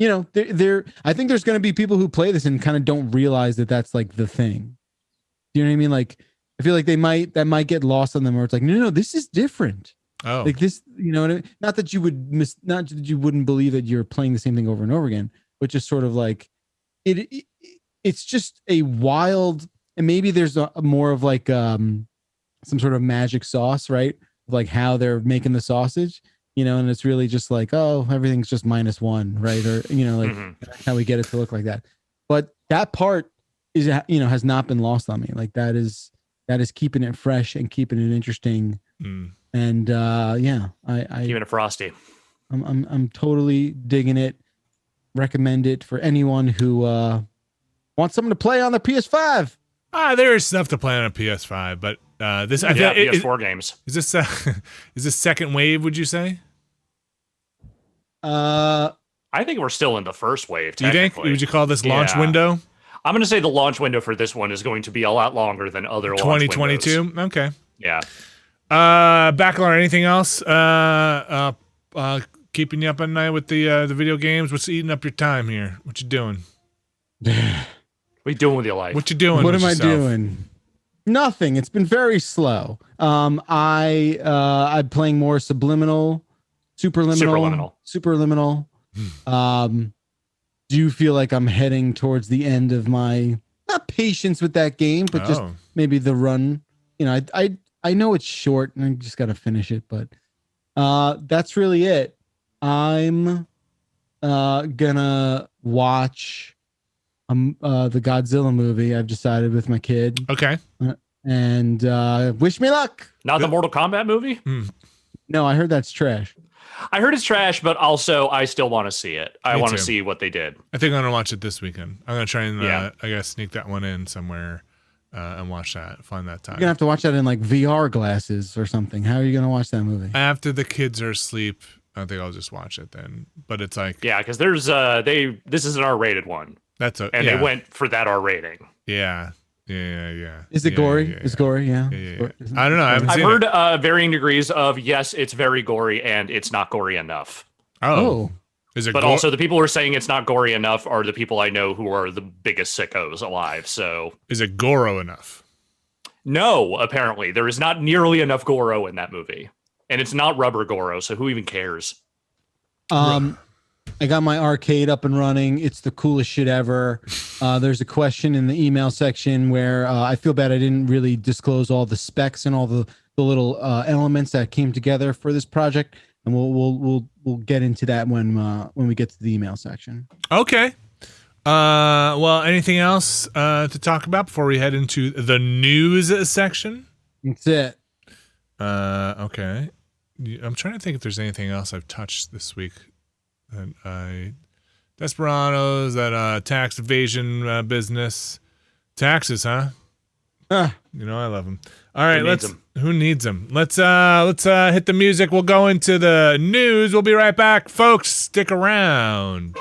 think there's going to be people who play this and kind of don't realize that that's like the thing. Do you know what I mean? Like, I feel like that might get lost on them where it's like, no, this is different. Oh, like this, what I mean? Not that you wouldn't believe that you're playing the same thing over and over again, but just sort of like it's just a wild. And maybe there's more of like some sort of magic sauce, right? Like how they're making the sausage, and it's really just like, oh, everything's just -1, right? Or that's how we get it to look like that. But that part is has not been lost on me. Like that is keeping it fresh and keeping it interesting. And I keeping it frosty. I'm totally digging it. Recommend it for anyone who wants something to play on the PS5. There is stuff to play on a PS5, but this PS4 games. Is this second wave? Would you say? I think we're still in the first wave. Do you think? Would you call this launch window? I'm going to say the launch window for this one is going to be a lot longer than other 2022. Okay. Yeah. Backlar, anything else? Keeping you up at night with the video games? What's eating up your time here? What you doing? What are you doing with your life? What you doing? What with am yourself? I doing? Nothing. It's been very slow. I'm playing more superliminal. Do you feel like I'm heading towards the end of my not patience with that game, but just maybe the run? You know, I know it's short and I just got to finish it, but that's really it. I'm gonna watch the Godzilla movie. I've decided with my kid. Okay. And wish me luck. Not the Mortal Kombat movie? No, I heard that's trash. I heard it's trash, but also I still want to see it. I want to see what they did. I think I'm gonna watch it this weekend. I'm gonna try and I guess sneak that one in somewhere and watch that. Find that time. You're gonna have to watch that in like VR glasses or something. How are you gonna watch that movie? After the kids are asleep, I think I'll just watch it then. But it's like because there's this is an R-rated one. That's they went for that R rating. Yeah. Is it gory? It's gory, yeah. I don't know. I've heard varying degrees of yes, it's very gory and it's not gory enough. Oh. Is it? But also the people who are saying it's not gory enough are the people I know who are the biggest sickos alive. So is it Goro enough? No, apparently there is not nearly enough Goro in that movie, and it's not rubber Goro. So who even cares? I got my arcade up and running. It's the coolest shit ever. There's a question in the email section where I feel bad I didn't really disclose all the specs and all the little elements that came together for this project, and we'll get into that when we get to the email section. Okay. Well, anything else to talk about before we head into the news section? That's it. Okay. I'm trying to think if there's anything else I've touched this week. Desperados, that tax evasion business. Taxes, huh? You know I love them. All right, who needs them? Let's hit the music. We'll go into the news. We'll be right back, folks. Stick around.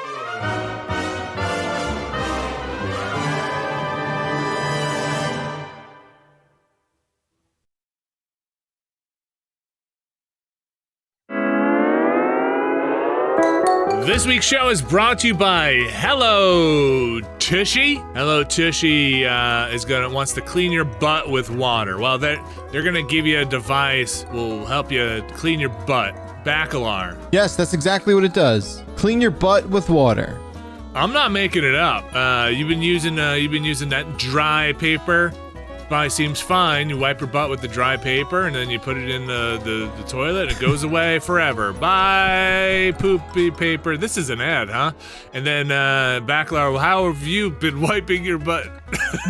This week's show is brought to you by Hello Tushy. Hello Tushy wants to clean your butt with water. Well, they're gonna give you a device will help you clean your butt. Bacalar. Yes, that's exactly what it does. Clean your butt with water. I'm not making it up. You've been using that dry paper. Probably seems fine. You wipe your butt with the dry paper and then you put it in the toilet and it goes away forever. Bye, poopy paper. This is an ad, huh? And then Bacalar, how have you been wiping your butt?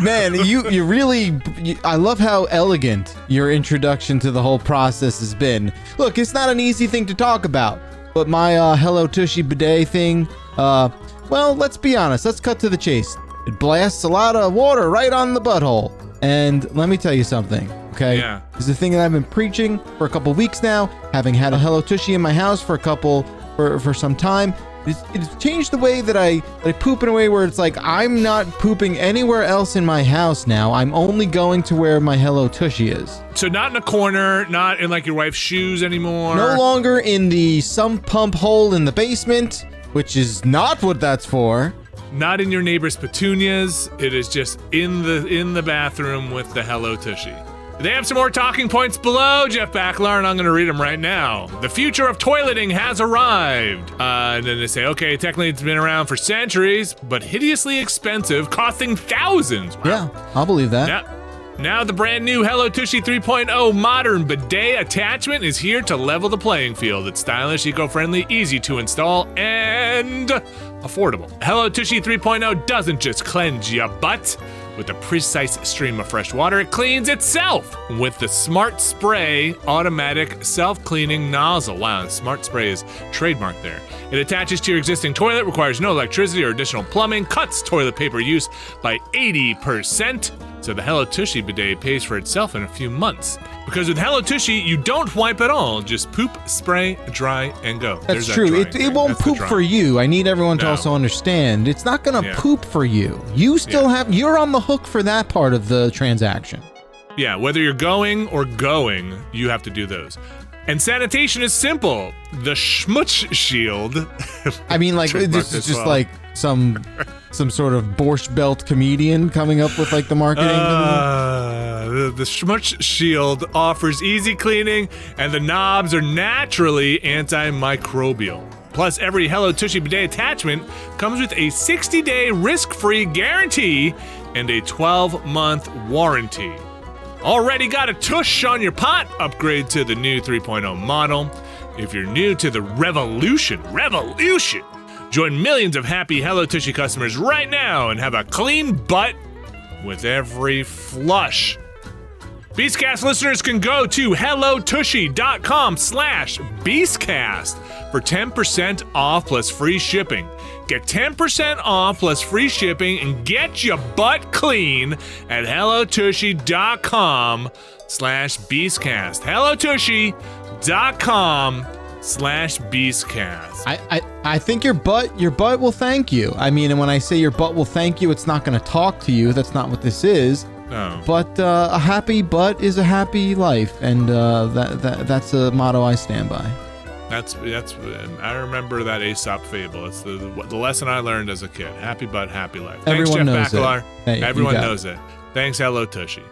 Man, you really, I love how elegant your introduction to the whole process has been. Look, it's not an easy thing to talk about, but my Hello Tushy bidet thing, well, let's be honest. Let's cut to the chase. It blasts a lot of water right on the butthole. And let me tell you something, okay? Yeah. This is a thing that I've been preaching for a couple weeks now, having had a Hello Tushy in my house for some time. It's changed the way that I poop in a way where it's like I'm not pooping anywhere else in my house now. I'm only going to where my Hello Tushy is. So not in a corner, not in like your wife's shoes anymore. No longer in the sump pump hole in the basement, which is not what that's for. Not in your neighbor's petunias. It is just in the bathroom with the Hello Tushy. They have some more talking points below, Jeff Bacalar, and I'm going to read them right now. The future of toileting has arrived. And then they say, okay, technically it's been around for centuries, but hideously expensive, costing thousands. Wow. Yeah, I'll believe that. Now the brand new Hello Tushy 3.0 modern bidet attachment is here to level the playing field. It's stylish, eco-friendly, easy to install, and affordable. Hello Tushy 3.0 doesn't just cleanse your butt. With a precise stream of fresh water, it cleans itself with the Smart Spray automatic self-cleaning nozzle. Wow, Smart Spray is trademarked there. It attaches to your existing toilet, requires no electricity or additional plumbing, cuts toilet paper use by 80%. So the Hello Tushy bidet pays for itself in a few months. Because with Hello Tushy, you don't wipe at all. Just poop, spray, dry, and go. That's true. It won't poop for you. I need everyone to also understand. It's not going to poop for you. You still you're on the hook for that part of the transaction. Yeah, whether you're going or going, you have to do those. And sanitation is simple. The Schmutz Shield. I mean, like, this is just like some sort of Borscht Belt comedian coming up with like the marketing. The Schmutz Shield offers easy cleaning, and the knobs are naturally antimicrobial. Plus, every Hello Tushy bidet attachment comes with a 60-day risk-free guarantee and a 12-month warranty. Already got a tush on your pot? Upgrade to the new 3.0 model. If you're new to the revolution, join millions of happy Hello Tushy customers right now and have a clean butt with every flush. Beastcast listeners can go to hellotushy.com/Beastcast for 10% off plus free shipping. Get 10% off plus free shipping and get your butt clean at hellotushy.com/Beastcast. hellotushy.com/Beastcast. I think your butt will thank you. I mean, and when I say your butt will thank you, it's not going to talk to you. That's not what this is. Oh. But a happy butt is a happy life, and that's a motto I stand by. That's I remember that Aesop fable. It's the lesson I learned as a kid. Happy butt, happy life. Thanks, Everyone Jeff knows Bakalar. it. Hey, Everyone knows it. Thanks, Hello Tushy.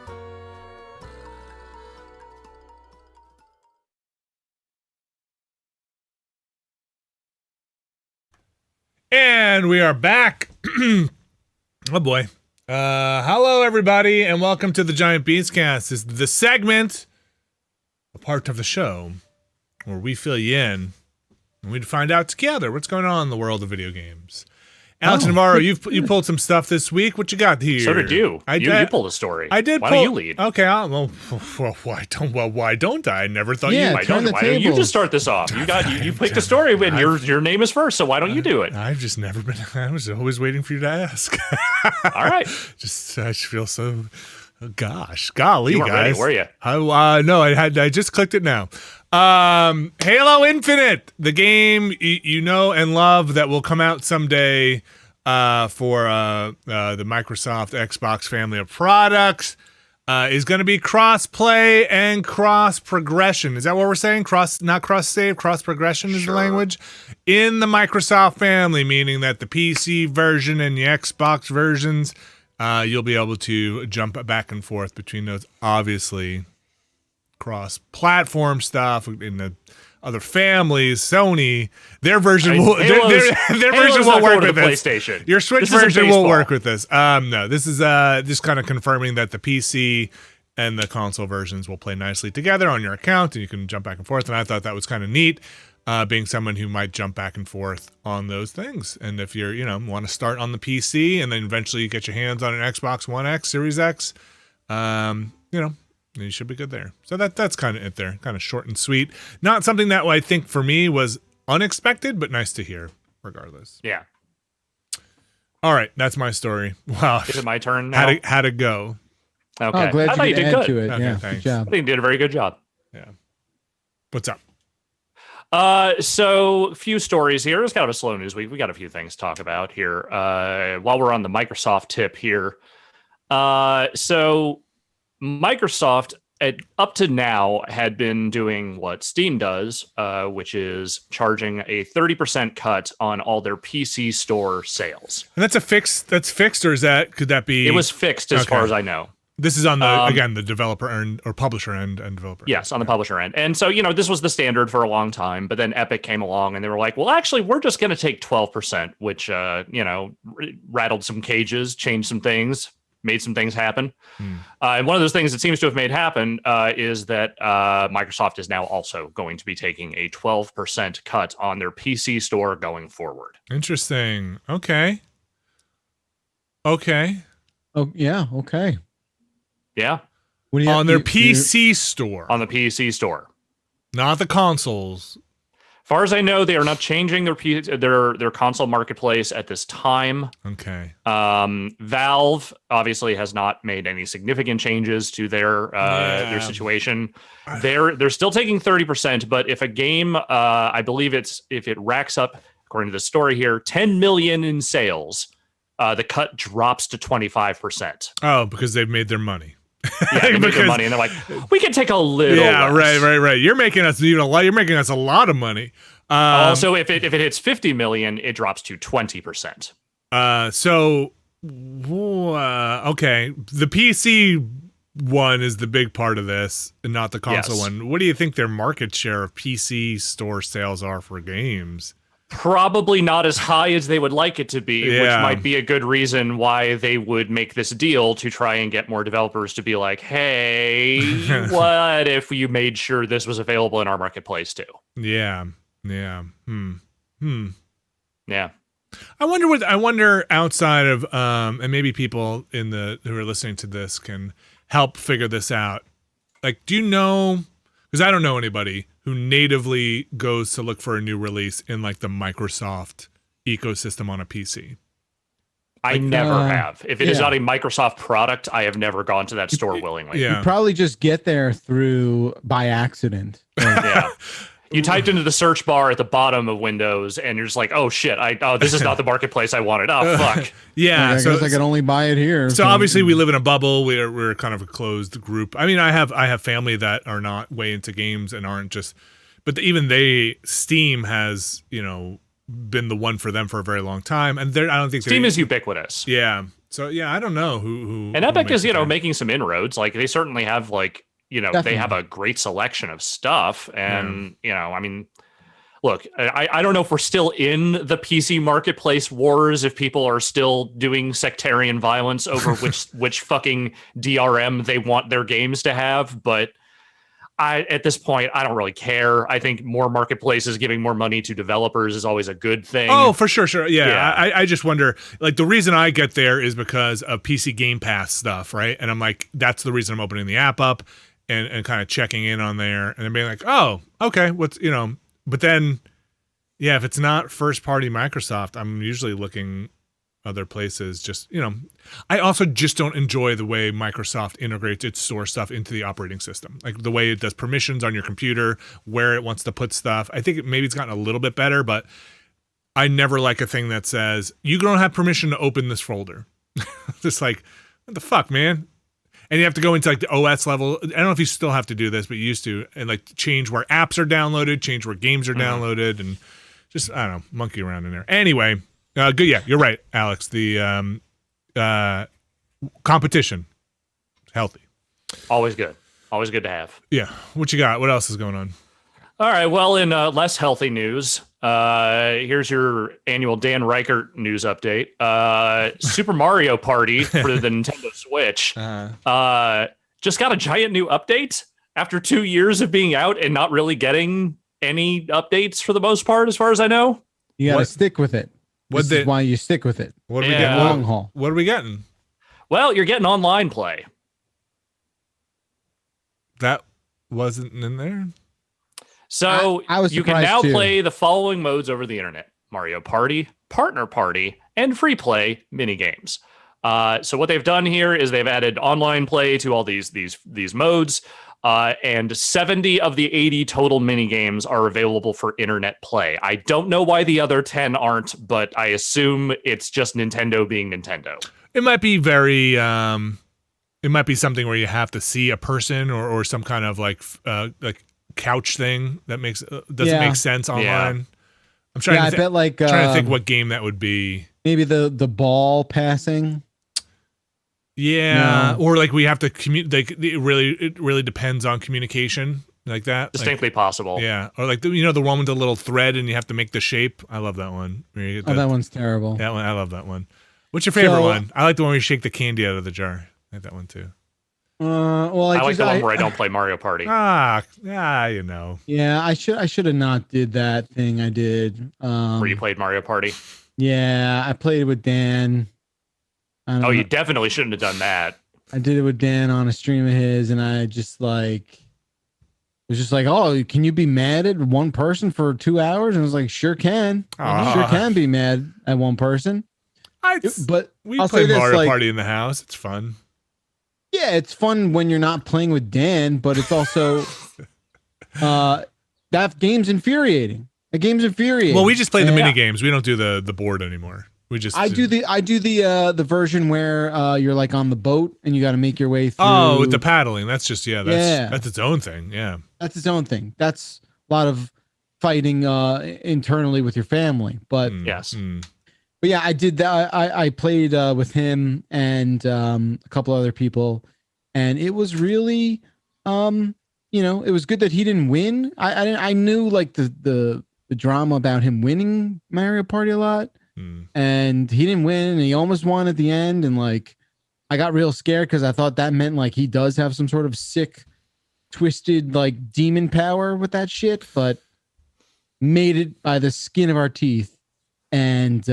And we are back. Oh boy. Hello everybody, and welcome to the Giant Beastcast. This is the segment, a part of the show, where we fill you in and we find out together what's going on in the world of video games. Alex Navarro, you pulled some stuff this week. What you got here? So did you. You pulled a story. I did. Why don't you lead? Okay. Why don't I? I never thought you. Why don't you just start this off? You picked a story, and your name is first. So why don't you do it? I've just never been. I was always waiting for you to ask. All right. I just feel so. Golly, you weren't guys. Ready, were you? No, I just clicked it now. Halo Infinite, the game you know and love that will come out someday for the Microsoft Xbox family of products, is going to be cross-play and cross-progression. Is that what we're saying? Not cross-save, cross-progression is the language? In the Microsoft family, meaning that the PC version and the Xbox versions, you'll be able to jump back and forth between those, obviously. Cross-platform stuff in the other families. Sony, their version won't work with this. PlayStation. Your Switch version won't work with this. No, this is just kind of confirming that the PC and the console versions will play nicely together on your account, and you can jump back and forth. And I thought that was kind of neat, being someone who might jump back and forth on those things. And if you're, want to start on the PC and then eventually get your hands on an Xbox One X, Series X, you should be good there. So that's kind of it there. Kind of short and sweet. Not something that I think for me was unexpected, but nice to hear regardless. Yeah. All right. That's my story. Wow. Is it my turn now? How to go. Okay. Oh, glad you did good to it. Okay, yeah, thanks. good job. I think you did a very good job. Yeah. What's up? So a few stories here. It's kind of a slow news week. We got a few things to talk about here. While we're on the Microsoft tip here. So Microsoft, up to now, had been doing what Steam does, which is charging a 30% cut on all their PC store sales. And that's fixed, or could that be? It was fixed as far as I know. This is on the, again, the developer end or publisher end and developer. Yes, on the publisher end. And so, this was the standard for a long time, but then Epic came along and they were like, well, actually, we're just going to take 12%, which, rattled some cages, changed some things, made some things happen. And one of those things that seems to have made happen is that Microsoft is now also going to be taking a 12% cut on their PC store going forward. Interesting. Okay. Oh, yeah. Okay. Yeah. On their PC store. On the PC store. Not the consoles. Far as I know, they are not changing their console marketplace at this time. Okay. Valve obviously has not made any significant changes to their situation. They're still taking 30%, but if a game, I believe if it racks up, according to the story here, 10 million in sales, the cut drops to 25%. Oh, because they've made their money. Yeah, they make their money, and they're like, we can take a little. Yeah, less. right. You're making us a lot. You're making us a lot of money. Also, if it hits 50 million, it drops to 20%. Okay, the PC one is the big part of this, and not the console one. What do you think their market share of PC store sales are for games? Probably not as high as they would like it to be, which might be a good reason why they would make this deal to try and get more developers to be like, hey, what if you made sure this was available in our marketplace too? Yeah. Yeah. I wonder outside of and maybe people who are listening to this can help figure this out. Like, do you know, because I don't know anybody who natively goes to look for a new release in like the Microsoft ecosystem on a PC. I never have. If it is not a Microsoft product, I have never gone to that store willingly. You probably just get there by accident. Yeah. You typed into the search bar at the bottom of Windows, and you're just like, "Oh shit! This is not the marketplace I wanted." Oh fuck! Yeah, I guess I can only buy it here. So obviously, we live in a bubble. We're kind of a closed group. I mean, I have family that are not way into games and aren't just, but even Steam has been the one for them for a very long time, and I don't think Steam is ubiquitous. Yeah. So I don't know who and Epic is making some inroads. Like they certainly have Definitely. They have a great selection of stuff. And, I mean, look, I don't know if we're still in the PC marketplace wars, if people are still doing sectarian violence over which fucking DRM they want their games to have. But at this point, I don't really care. I think more marketplaces giving more money to developers is always a good thing. Oh, for sure. Yeah. I just wonder, like, the reason I get there is because of PC Game Pass stuff, right? And I'm like, that's the reason I'm opening the app up. And kind of checking in on there and then being like, oh, okay, but then, if it's not first party Microsoft, I'm usually looking other places. Just, I also just don't enjoy the way Microsoft integrates its store stuff into the operating system. Like the way it does permissions on your computer, where it wants to put stuff. I think maybe it's gotten a little bit better, but I never like a thing that says, you don't have permission to open this folder. Just like, what the fuck, man? And you have to go into like the OS level. I don't know if you still have to do this, but you used to, and like change where apps are downloaded, change where games are downloaded, and just, I don't know, monkey around in there. Anyway, good. Yeah, you're right, Alex. The competition, healthy. Always good. Always good to have. Yeah. What you got? What else is going on? All right. Well, in less healthy news, here's your annual Dan Reichert news update. Super Mario Party for the Nintendo Switch just got a giant new update after 2 years of being out and not really getting any updates for the most part, as far as I know. You got to stick with it. This is why you stick with it. What are we getting? Long haul. What are we getting? Well, you're getting online play. That wasn't in there? So I was you can now too. play the following modes over the internet: Mario Party, Partner Party, and free play mini games. So what they've done here is they've added online play to all these modes, and 70 of the 80 total mini games are available for internet play. I don't know why the other 10 aren't, but I assume it's just Nintendo being Nintendo. It might be very. It might be something where you have to see a person or some kind of like couch thing that doesn't make sense online. Yeah. I'm trying to trying to think what game that would be. Maybe the ball passing. Yeah, no. Or like we have to communicate. Like it really depends on communication like that. Distinctly possible. Yeah, or like the one with the little thread and you have to make the shape. I love that one. That one's terrible. That one, I love that one. What's your favorite one? I like the one where you shake the candy out of the jar. I like that one too. Well, I like the one where I don't play Mario Party. Yeah, Yeah, I should have not did that thing I did. Where you played Mario Party? Yeah, I played it with Dan. You definitely shouldn't have done that. I did it with Dan on a stream of his, and I just was just like, oh, can you be mad at one person for 2 hours? And I was like, sure can. Sure can be mad at one person. But we play Mario Party in the house. It's fun. Yeah, it's fun when you're not playing with Dan, but it's also that game's infuriating. The game's infuriating. Well, we just play the mini games. We don't do the board anymore. I do the version where you're like on the boat and you got to make your way through. Oh, with the paddling. That's just that's its own thing. Yeah, that's its own thing. That's a lot of fighting internally with your family. But yes. But yeah, I did that. I played with him and a couple other people, and it was really, it was good that he didn't win. I knew like the drama about him winning Mario Party a lot, and he didn't win, and he almost won at the end, and like I got real scared because I thought that meant like he does have some sort of sick, twisted like demon power with that shit, but made it by the skin of our teeth. And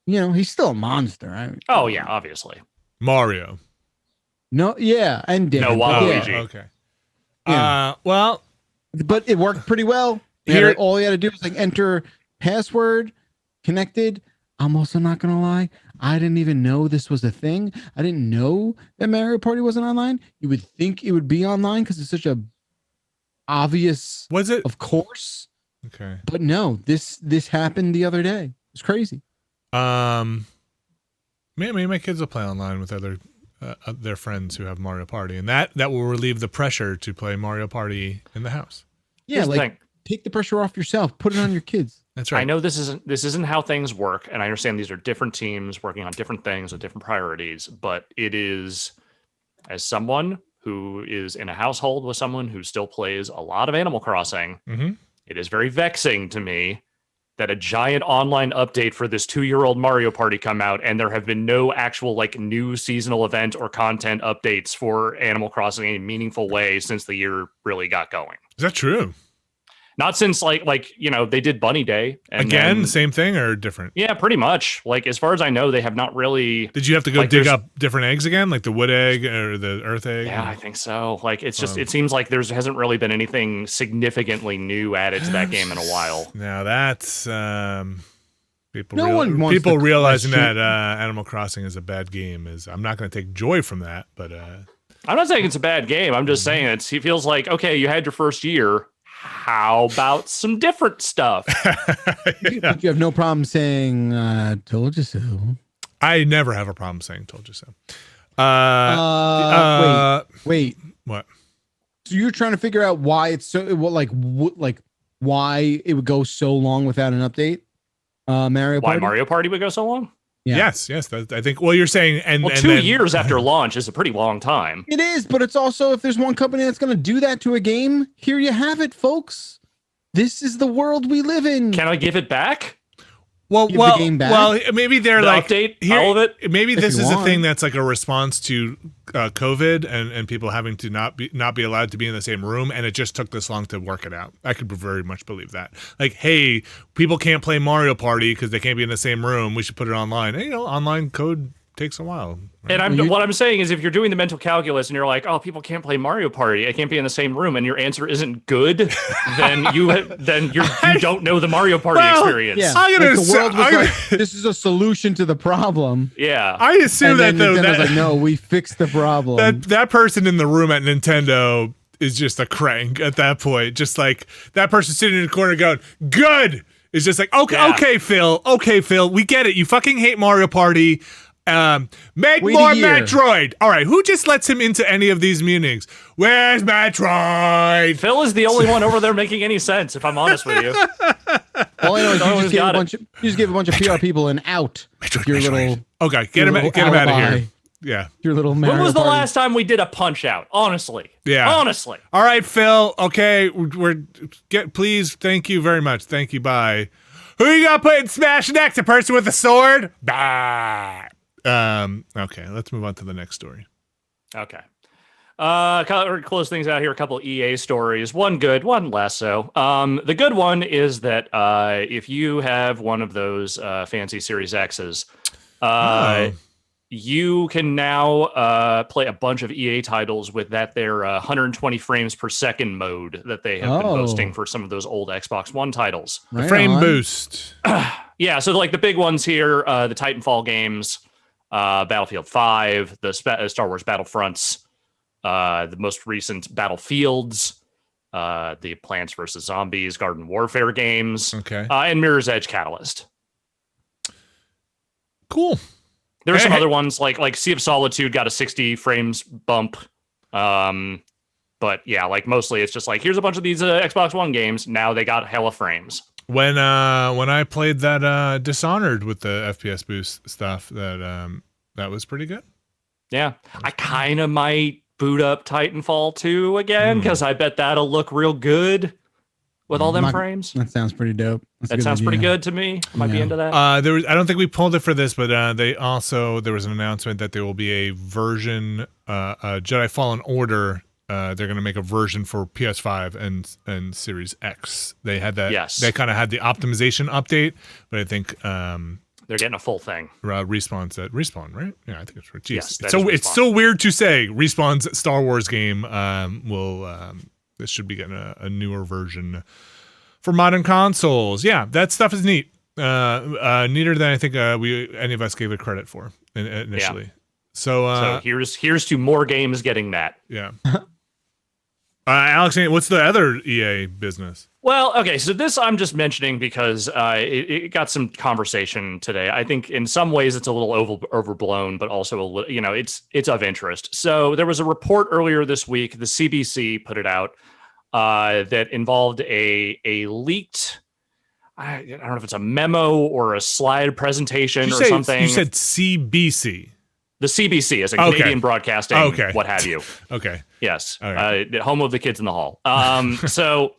he's still a monster, right? Oh yeah, obviously. Mario. No, yeah, and Dan. No, Waluigi. Yeah. Okay. Yeah. Well, but it worked pretty well. All you had to do was like enter password, connected. I'm also not gonna lie, I didn't even know this was a thing. I didn't know that Mario Party wasn't online. You would think it would be online because it's such a obvious. Was it? Of course. Okay. But no, this happened the other day. It's crazy. Maybe my kids will play online with their friends who have Mario Party, and that will relieve the pressure to play Mario Party in the house. Yeah, take the pressure off yourself. Put it on your kids. That's right. I know this isn't how things work, and I understand these are different teams working on different things with different priorities, but it is, as someone who is in a household with someone who still plays a lot of Animal Crossing, it is very vexing to me that a giant online update for this 2-year-old Mario Party come out, and there have been no actual like new seasonal event or content updates for Animal Crossing in a meaningful way since the year really got going. Is that true? Not since like they did Bunny Day. And again, the same thing or different? Yeah, pretty much. Like as far as I know, they have not really. Did you have to go dig up different eggs again, like the wood egg or the earth egg? Yeah, I think so. Like it's just it seems like there hasn't really been anything significantly new added to that game in a while. Now that's people realizing that Animal Crossing is a bad game. I'm not going to take joy from that, but I'm not saying it's a bad game. I'm just saying it feels like okay, you had your first year. How about some different stuff? Yeah. You have no problem saying told you so. I never have a problem saying told you so. Wait. What? So you're trying to figure out why it's so why it would go so long without an update? Mario Party? Why Mario Party would go so long? Yeah. Yes. I think. Well, you're saying, and 2 years after launch is a pretty long time. It is, but it's also if there's one company that's going to do that to a game, here you have it, folks. This is the world we live in. Can I give it back? Well, maybe they're like update all of it. Maybe this is a thing that's like a response to COVID and people having to not be allowed to be in the same room, and it just took this long to work it out. I could very much believe that. Like, hey, people can't play Mario Party because they can't be in the same room. We should put it online. And, online code takes a while. Right? And what I'm saying is, if you're doing the mental calculus and you're like, oh, people can't play Mario Party, I can't be in the same room, and your answer isn't good, then you don't know the Mario Party experience. Yeah. The world was like, this is a solution to the problem. Yeah, I assume that though. Nintendo's like, no, we fixed the problem. That person in the room at Nintendo is just a crank at that point. Just like that person sitting in the corner going, good. It's just like, okay, Phil, we get it. You fucking hate Mario Party. Make more Metroid. All right, who just lets him into any of these meetings? Where's Metroid? Phil is the only one over there making any sense, if I'm honest with you. All I know is you just gave a bunch of PR people an out. Metroid. Okay, get him out of here. Yeah. Your little Mario When was the Party. last time we did a punch out? Honestly. Yeah. Honestly. All right, Phil. Okay, please. Thank you very much. Thank you. Bye. Who you gonna put in Smash next? A person with a sword? Bah. Okay, let's move on to the next story. Okay. Close things out here. A couple EA stories. One good, one less so. The good one is that if you have one of those fancy Series X's, you can now play a bunch of EA titles with their 120 frames per second mode that they have been boasting for some of those old Xbox One titles. The frame boost. Yeah, so like the big ones here, the Titanfall games, Battlefield 5, the Star Wars Battlefronts, the most recent Battlefields, the Plants vs. Zombies Garden Warfare games, and Mirror's Edge Catalyst. Cool. There are some other ones like Sea of Solitude got a 60 frames bump. But yeah, like mostly it's just like, here's a bunch of these Xbox One games. Now they got hella frames. When I played that Dishonored with the FPS boost stuff, that was pretty good. Yeah. I kind of might boot up Titanfall 2 again, because I bet that'll look real good with all them frames. That sounds pretty dope. That sounds pretty good to me. I might be into that. I don't think we pulled it for this, but there was an announcement that there will be a version, Jedi Fallen Order. They're going to make a version for PS5 and Series X. They had that. Yes. They kind of had the optimization update, but I think they're getting a full thing. Respawn, right? Yeah, I think it's right. Yes, it's so weird to say Respawn's Star Wars game this should be getting a newer version for modern consoles. Yeah, that stuff is neat. Neater than I think any of us gave it credit for initially. Yeah. So here's to more games getting that. Yeah. Alex, what's the other EA business? Well, okay, so this I'm just mentioning because it got some conversation today. I think in some ways it's a little overblown, but also a little, it's of interest. So there was a report earlier this week, the CBC put it out, that involved a leaked, I don't know if it's a memo or a slide presentation or something. You said CBC. The CBC is a Canadian broadcasting, what have you. Okay. Yes. Right. Home of the kids in the hall. So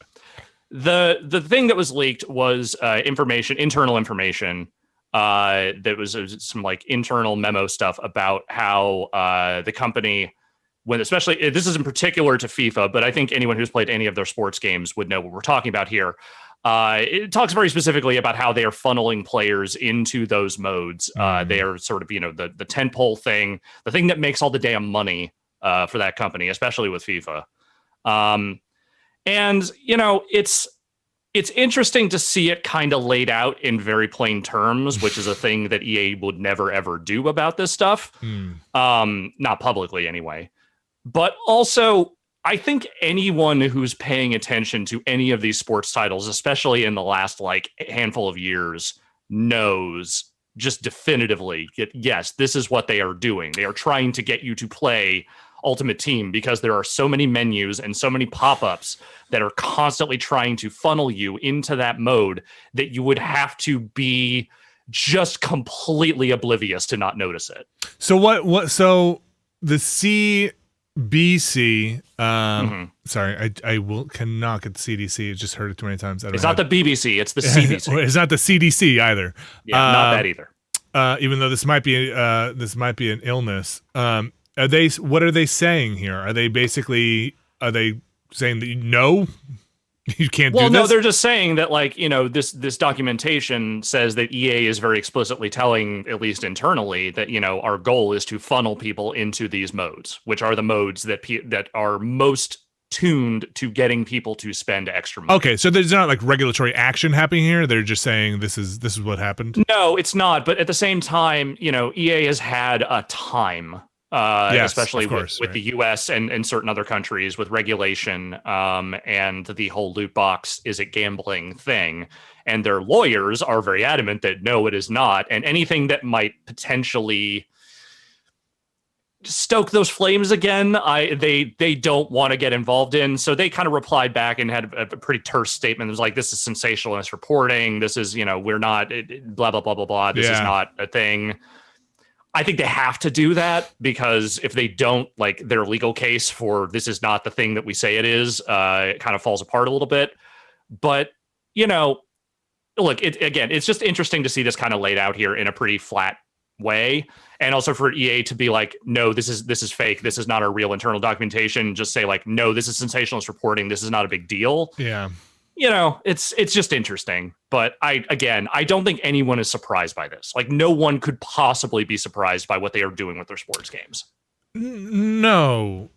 the thing that was leaked was internal information. That was some like internal memo stuff about how the company, especially this is in particular to FIFA, but I think anyone who's played any of their sports games would know what we're talking about here. It talks very specifically about how they are funneling players into those modes. They are sort of, the tentpole thing, the thing that makes all the damn money for that company, especially with FIFA. And it's interesting to see it kind of laid out in very plain terms, which is a thing that EA would never, ever do about this stuff. Not publicly anyway. But also, I think anyone who's paying attention to any of these sports titles, especially in the last handful of years, knows just definitively, yes, this is what they are doing. They are trying to get you to play Ultimate Team because there are so many menus and so many pop-ups that are constantly trying to funnel you into that mode that you would have to be just completely oblivious to not notice it. So so the CBC, sorry, I cannot get the CDC. I just heard it too many times. It's not the BBC, it's the CDC. It's not the CDC either. Yeah, not that either. Even though this might be an illness. What are they saying here? Are they saying that no, you can't do this? Well, no, they're just saying that this documentation says that EA is very explicitly telling, at least internally, that our goal is to funnel people into these modes, which are the modes that are most tuned to getting people to spend extra money. Okay, so there's not regulatory action happening here. They're just saying this is what happened. No, it's not. But at the same time, EA has had a time. Yes, especially with the US and certain other countries with regulation and the whole loot box is it gambling thing. And their lawyers are very adamant that no, it is not. And anything that might potentially stoke those flames again, they don't want to get involved in. So they kind of replied back and had a pretty terse statement. It was like, this is sensationalist reporting. This is, we're not blah, blah, blah, blah, blah. This is not a thing. I think they have to do that because if they don't, their legal case for this is not the thing that we say it is, it kind of falls apart a little bit. But, look, it's just interesting to see this kind of laid out here in a pretty flat way. And also for EA to be like, no, this is fake. This is not our real internal documentation. Just say no, this is sensationalist reporting. This is not a big deal. Yeah. you know, it's just interesting. But I don't think anyone is surprised by this. Like, no one could possibly be surprised by what they are doing with their sports games. No.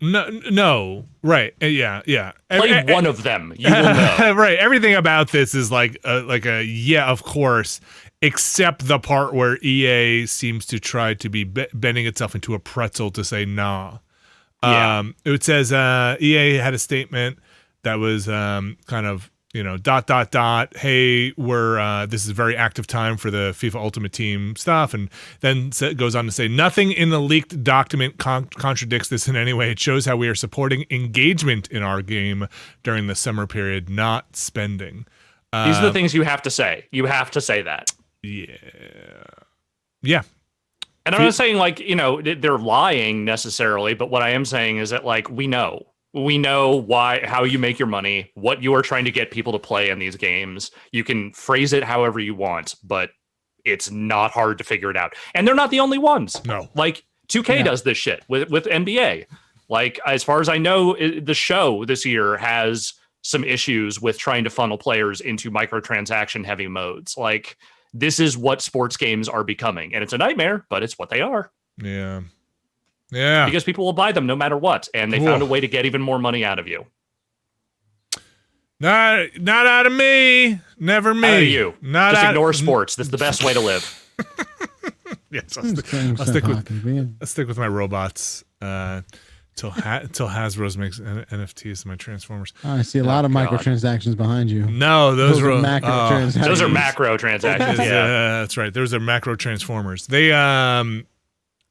Right. Yeah. Play one of them. You will know. Right. Everything about this is like a yeah, of course, except the part where EA seems to try to be bending itself into a pretzel to say nah. It says EA had a statement that was kind of, you know, ... Hey, we're this is a very active time for the FIFA Ultimate Team stuff, and then goes on to say nothing in the leaked document contradicts this in any way. It shows how we are supporting engagement in our game during the summer period, not spending. These are the things you have to say. You have to say that. Yeah. And I'm not saying, like, you know, they're lying necessarily, but what I am saying is that, like, we know how you make your money, what you are trying to get people to play in these games. You can phrase it however you want, but it's not hard to figure it out. And they're not the only ones. No. Like 2K does this shit with NBA. Like, as far as I know, the show this year has some issues with trying to funnel players into microtransaction heavy modes. Like, this is what sports games are becoming, and it's a nightmare, but it's what they are. Yeah. Because people will buy them no matter what, and they found a way to get even more money out of you. Not out of me. Never me. Out of you. Just ignore sports. That's the best way to live. Yes, I'll stick with my robots till Hasbro's makes NFTs of my Transformers. I see a lot of microtransactions behind you. No, those are macro transactions. Those are macro transactions. Yeah, that's right. Those are macro Transformers. They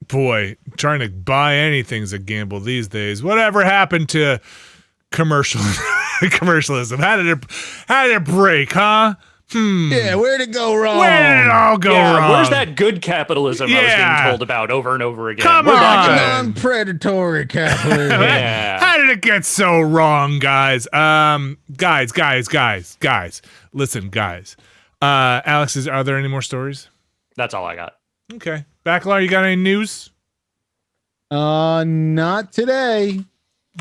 boy, trying to buy anything's a gamble these days. Whatever happened to commercialism? How did it break, huh? Yeah, where'd it go wrong? Where did it all go wrong? Where's that good capitalism I was being told about over and over again? Come on. Predatory capitalism. How did it get so wrong, guys? Guys. Listen, guys. Alex, are there any more stories? That's all I got. Okay. Backlar, you got any news? Not today.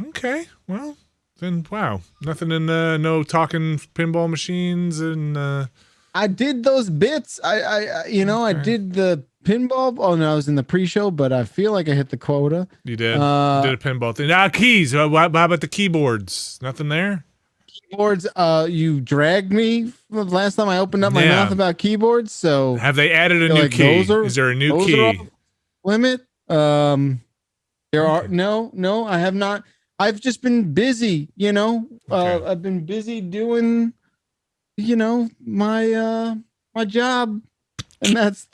Okay. Well, then wow. Nothing in no talking pinball machines and I did those bits. I did the pinball. Oh no, I was in the pre-show, but I feel like I hit the quota. You did. You did a pinball thing. Keys. How about the keyboards? Nothing there? Keyboards, you dragged me last time I opened up my mouth about keyboards. So have they added a new key? Is there a new key? Limit. There are no. I have not. I've just been busy. You know. Okay. I've been busy doing. You know, my job, and that's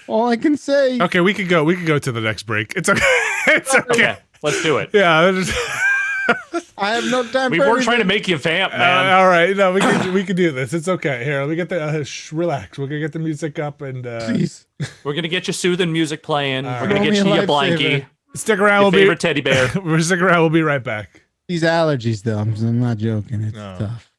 all I can say. Okay, we could go to the next break. It's okay. It's okay. Let's do it. Yeah. I have no time. We weren't trying to make you vamp, man. All right, no, we can do this. It's okay. Here, let me get the relax. We're gonna get the music up and please. We're gonna get you soothing music playing. All We're gonna get you a blankie. Stick around. Your favorite teddy bear. We're stick around. We'll be right back. These allergies, though, I'm not joking. It's tough.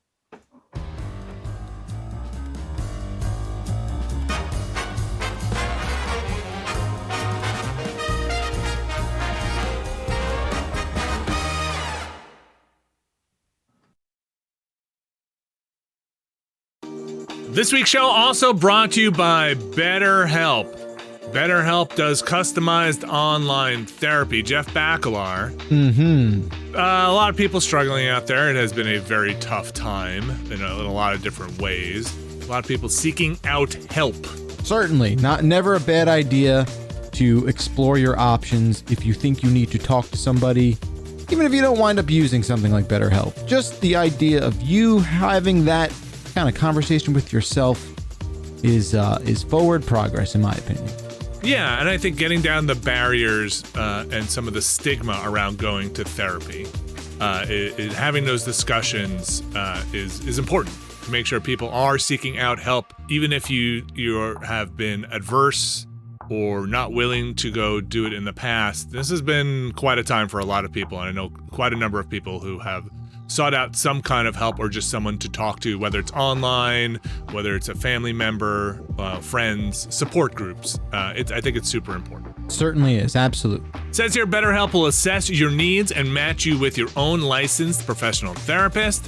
This week's show also brought to you by BetterHelp. BetterHelp does customized online therapy. Jeff Bakalar. Mm-hmm. A lot of people struggling out there. It has been a very tough time in a lot of different ways. A lot of people seeking out help. Certainly. Never a bad idea to explore your options if you think you need to talk to somebody, even if you don't wind up using something like BetterHelp. Just the idea of you having that kind of conversation with yourself is forward progress, in my opinion. Yeah, and I think getting down the barriers and some of the stigma around going to therapy, having those discussions is important to make sure people are seeking out help, even if you have been adverse or not willing to go do it in the past. This has been quite a time for a lot of people, and I know quite a number of people who have sought out some kind of help or just someone to talk to, whether it's online, whether it's a family member, friends, support groups. I think it's super important. Certainly is, absolutely. It says here, BetterHelp will assess your needs and match you with your own licensed professional therapist.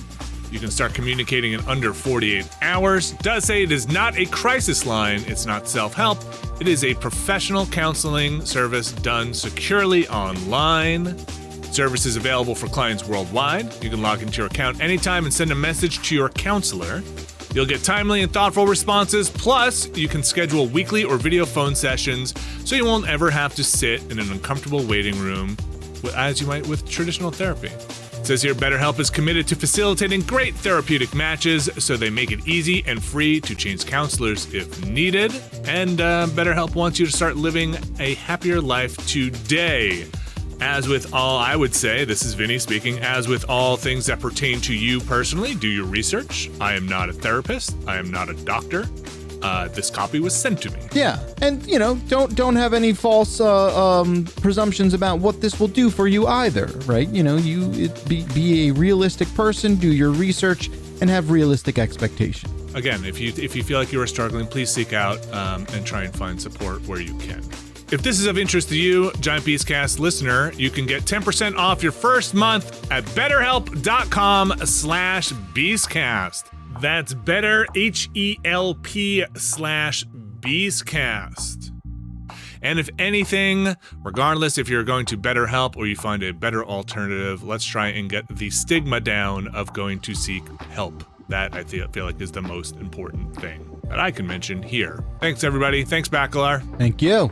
You can start communicating in under 48 hours. It does say it is not a crisis line. It's not self-help. It is a professional counseling service done securely online. Service is available for clients worldwide. You can log into your account anytime and send a message to your counselor. You'll get timely and thoughtful responses. Plus, you can schedule weekly or video phone sessions so you won't ever have to sit in an uncomfortable waiting room as you might with traditional therapy. It says here, BetterHelp is committed to facilitating great therapeutic matches, so they make it easy and free to change counselors if needed. And BetterHelp wants you to start living a happier life today. As with all, I would say, this is Vinny speaking, as with all things that pertain to you personally, do your research. I am not a therapist. I am not a doctor. This copy was sent to me. Yeah, and don't have any false presumptions about what this will do for you either, right? Be a realistic person, do your research, and have realistic expectations. Again, if you feel like you are struggling, please seek out and try and find support where you can. If this is of interest to you, Giant Beastcast listener, you can get 10% off your first month at betterhelp.com/Beastcast. That's BetterHelp/Beastcast. And if anything, regardless if you're going to BetterHelp or you find a better alternative, let's try and get the stigma down of going to seek help. That I feel like is the most important thing that I can mention here. Thanks, everybody. Thanks, Bacalar. Thank you.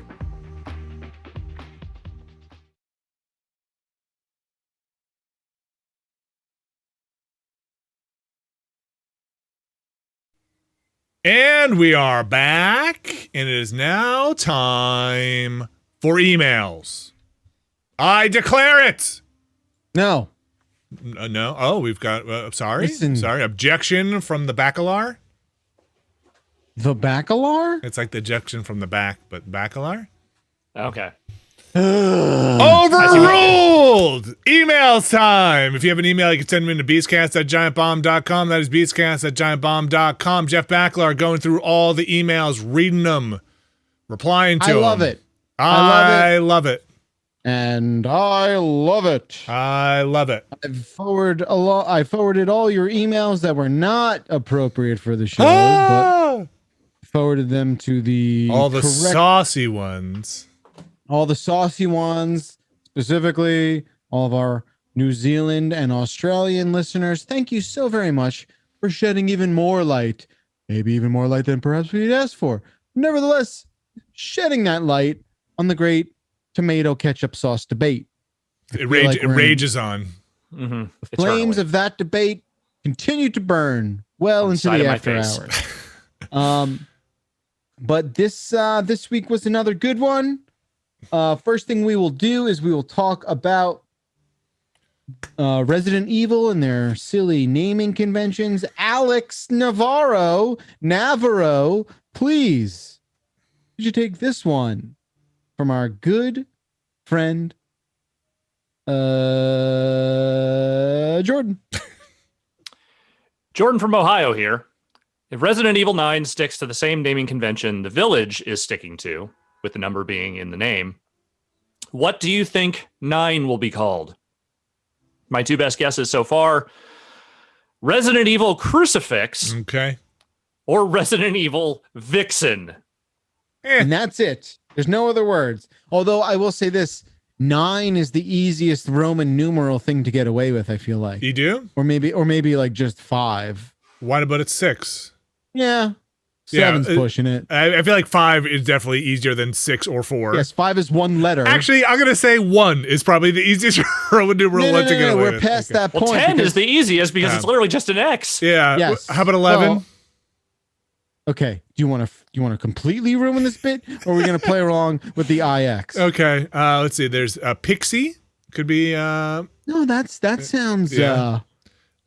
And we are back, and it is now time for emails. I declare it. No. No. Oh, we've got. Sorry. Listen. Sorry. Objection from the Bacalar. The Bacalar? It's like the ejection from the back, but Bacalar. Okay. Overruled! Emails time! If you have an email, you can send them into beastcast@giantbomb.com. That is beastcast@giantbomb.com. Jeff Bacalar going through all the emails, reading them, replying to them. I love it. I love it. And I love it. I love it. I forwarded all your emails that were not appropriate for the show, but forwarded them to the all the saucy ones. All the saucy ones, specifically all of our New Zealand and Australian listeners. Thank you so very much for shedding even more light, maybe even more light than perhaps we'd asked for. Nevertheless, shedding that light on the great tomato ketchup sauce debate. It rages on. The flames of that debate continue to burn well into the after hours. But this week was another good one. First thing we will do is we will talk about Resident Evil and their silly naming conventions. Alex Navarro, please, could you take this one from our good friend, Jordan? Jordan from Ohio here. If Resident Evil 9 sticks to the same naming convention the Village is sticking to, with the number being in the name, what do you think 9 will be called? My two best guesses so far: Resident Evil Crucifix, okay, or Resident Evil Vixen. And that's it. There's no other words. Although I will say this, 9 is the easiest Roman numeral thing to get away with, I feel like. You do? Or maybe like just 5. What about it's 6? Yeah. 7's pushing it. I feel like 5 is definitely easier than 6 or 4. Yes, 5 is one letter. Actually, I'm going to say 1 is probably the easiest Roman numeral to get away we're with. past that point. 10 is the easiest because it's literally just an X. Yeah. Yes. How about 11? Well, okay. Do you want to completely ruin this bit, or are we going to play along with the IX? Okay. Let's see. There's Pixie. Could be. No, that sounds. Yeah.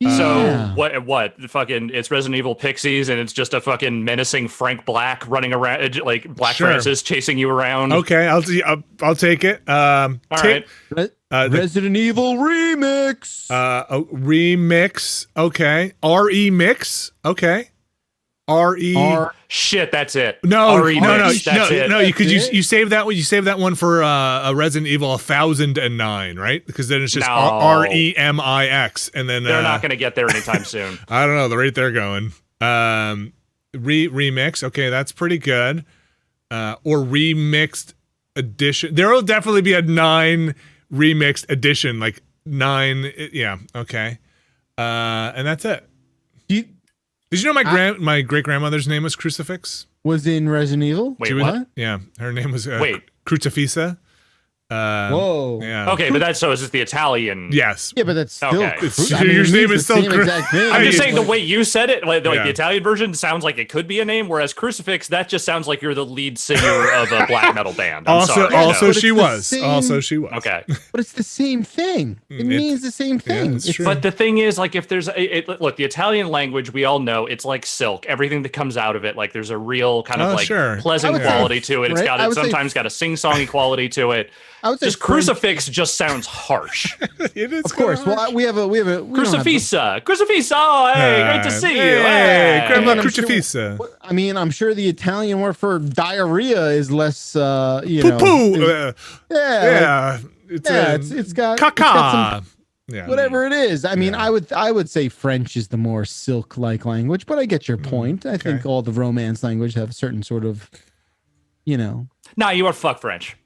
So what? Fucking, it's Resident Evil Pixies, and it's just a fucking menacing Frank Black running around, like Black Francis chasing you around. Okay, I'll take it. All right. Resident Evil Remix. Remix. Okay. RE Mix. Okay. R-E. Shit, that's it. No, RE no, mix, that's it. no. Because you save that one. You save that one for a Resident Evil 1009, right? Because then it's just REMIX, and then they're not going to get there anytime soon. I don't know the rate they're going. Remix. Okay, that's pretty good. Or remixed edition. There will definitely be a 9 remixed edition, like 9. Yeah. Okay. And that's it. Did you know my great grandmother's name was Crucifix? Was in Resident Evil? Wait, what? Yeah, her name was Crucifissa. Whoa. Yeah. Okay, but that's it's the Italian. Yes. Yeah, but that's still. Okay. Your name is still exact name. I'm just saying the way you said it, like the Italian version sounds like it could be a name, whereas Crucifix, that just sounds like you're the lead singer of a black metal band. Also, she was. Okay. But it's the same thing. It means the same thing. It's true. But the thing is, like, if there's look, the Italian language, we all know it's like silk. Everything that comes out of it, like, there's a real kind of pleasant quality to it. It's sometimes got a sing-songy quality to it. I would say just Crucifix just sounds harsh. It is, of course. Well, we have a Crucifissa. Oh, hey, great to see you. Hey, Grandma Crucifissa. I mean, I'm sure the Italian word for diarrhea is less, poo-poo. It's got caca. Whatever it is. I mean, I would say French is the more silk-like language, but I get your point. I think all the Romance language have a certain sort of, Nah, you are fuck French.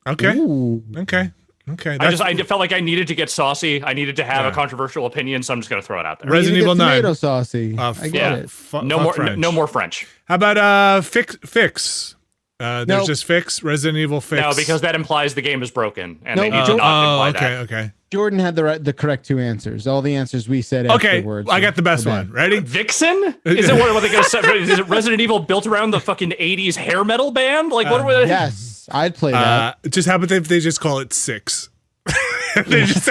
Okay. Ooh. Okay. I felt like I needed to get saucy. I needed to have a controversial opinion, so I'm just going to throw it out there. Resident Evil 9. Tomato saucy. I get it. No more French. How about fix? There's just fix. Resident Evil fix. No, because that implies the game is broken, and they need to not imply that. Okay. Jordan had the correct 2 answers. All the answers we said afterwards. I got the best one. Ready? Vixen? Is it what they going to say? Is it Resident Evil built around the fucking 80s hair metal band? Like, what were they? Yes, I'd play that. Just how about if they just call it 6? They just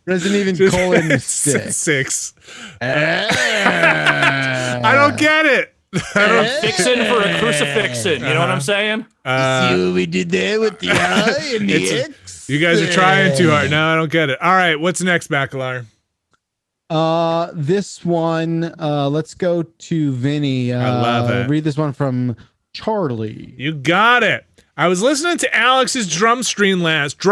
Resident Evil six. I don't get it. Fixin' for a crucifixin'. You know what I'm saying? See what we did there with the I and the X? You guys are trying too hard. No, I don't get it. All right, what's next, Bacalar? This one, let's go to Vinny. I love it. Read this one from Charlie. You got it. I was listening to Alex's drum stream last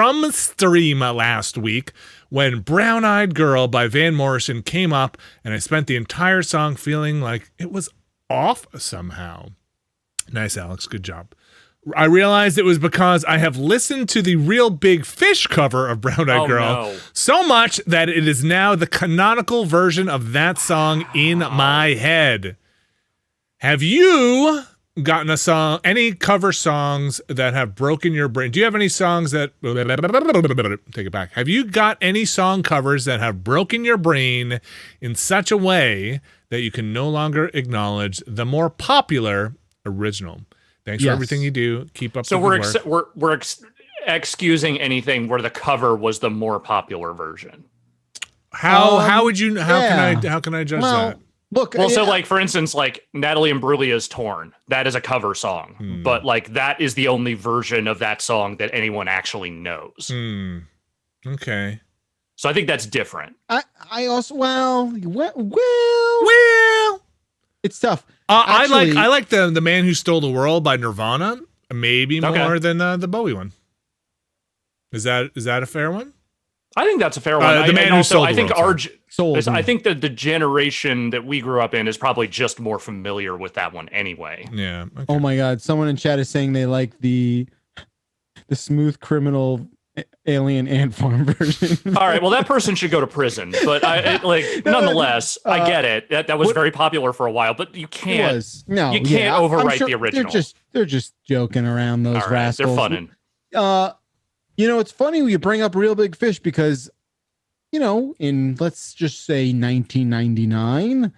week when Brown Eyed Girl by Van Morrison came up, and I spent the entire song feeling like it was off somehow. Nice, Alex. Good job. I realized it was because I have listened to the Real Big Fish cover of Brown Eyed Girl so much that it is now the canonical version of that song in my head. Have you gotten any cover songs that have broken your brain? Do you have any songs that take it back? Have you got any song covers that have broken your brain in such a way that you can no longer acknowledge the more popular original? Thanks for everything you do. Keep up. So we're excusing anything where the cover was the more popular version. How can I judge that? Look, so like for instance, like Natalie Imbruglia's "Torn," that is a cover song, but like that is the only version of that song that anyone actually knows. Okay, so I think that's different. I also well, it's tough. Actually, I like the Man Who Stole the World by Nirvana, maybe more than the Bowie one. Is that a fair one? I think that's a fair one. The Man Who Stole the World. I think that the generation that we grew up in is probably just more familiar with that one anyway. Yeah. Okay. Oh my God! Someone in chat is saying they like the Smooth Criminal Alien Ant Farm version. All right, well that person should go to prison, but nonetheless, I get it. That was very popular for a while, but you can't overwrite the original. They're just joking around, those rascals. They're funning. It's funny when you bring up Real Big Fish because, in let's just say 1999,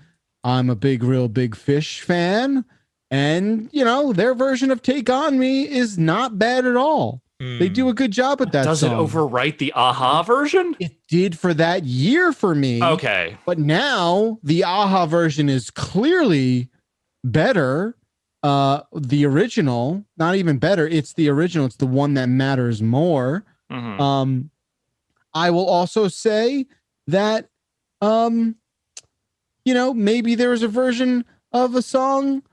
I'm a big Real Big Fish fan, and their version of Take On Me is not bad at all. They do a good job with that Does song. it overwrite the Aha version? It did for that year for me. Okay. But now the Aha version is clearly better. The original, not even better. It's the original. It's the one that matters more. Mm-hmm. I will also say that, maybe there was a version of a song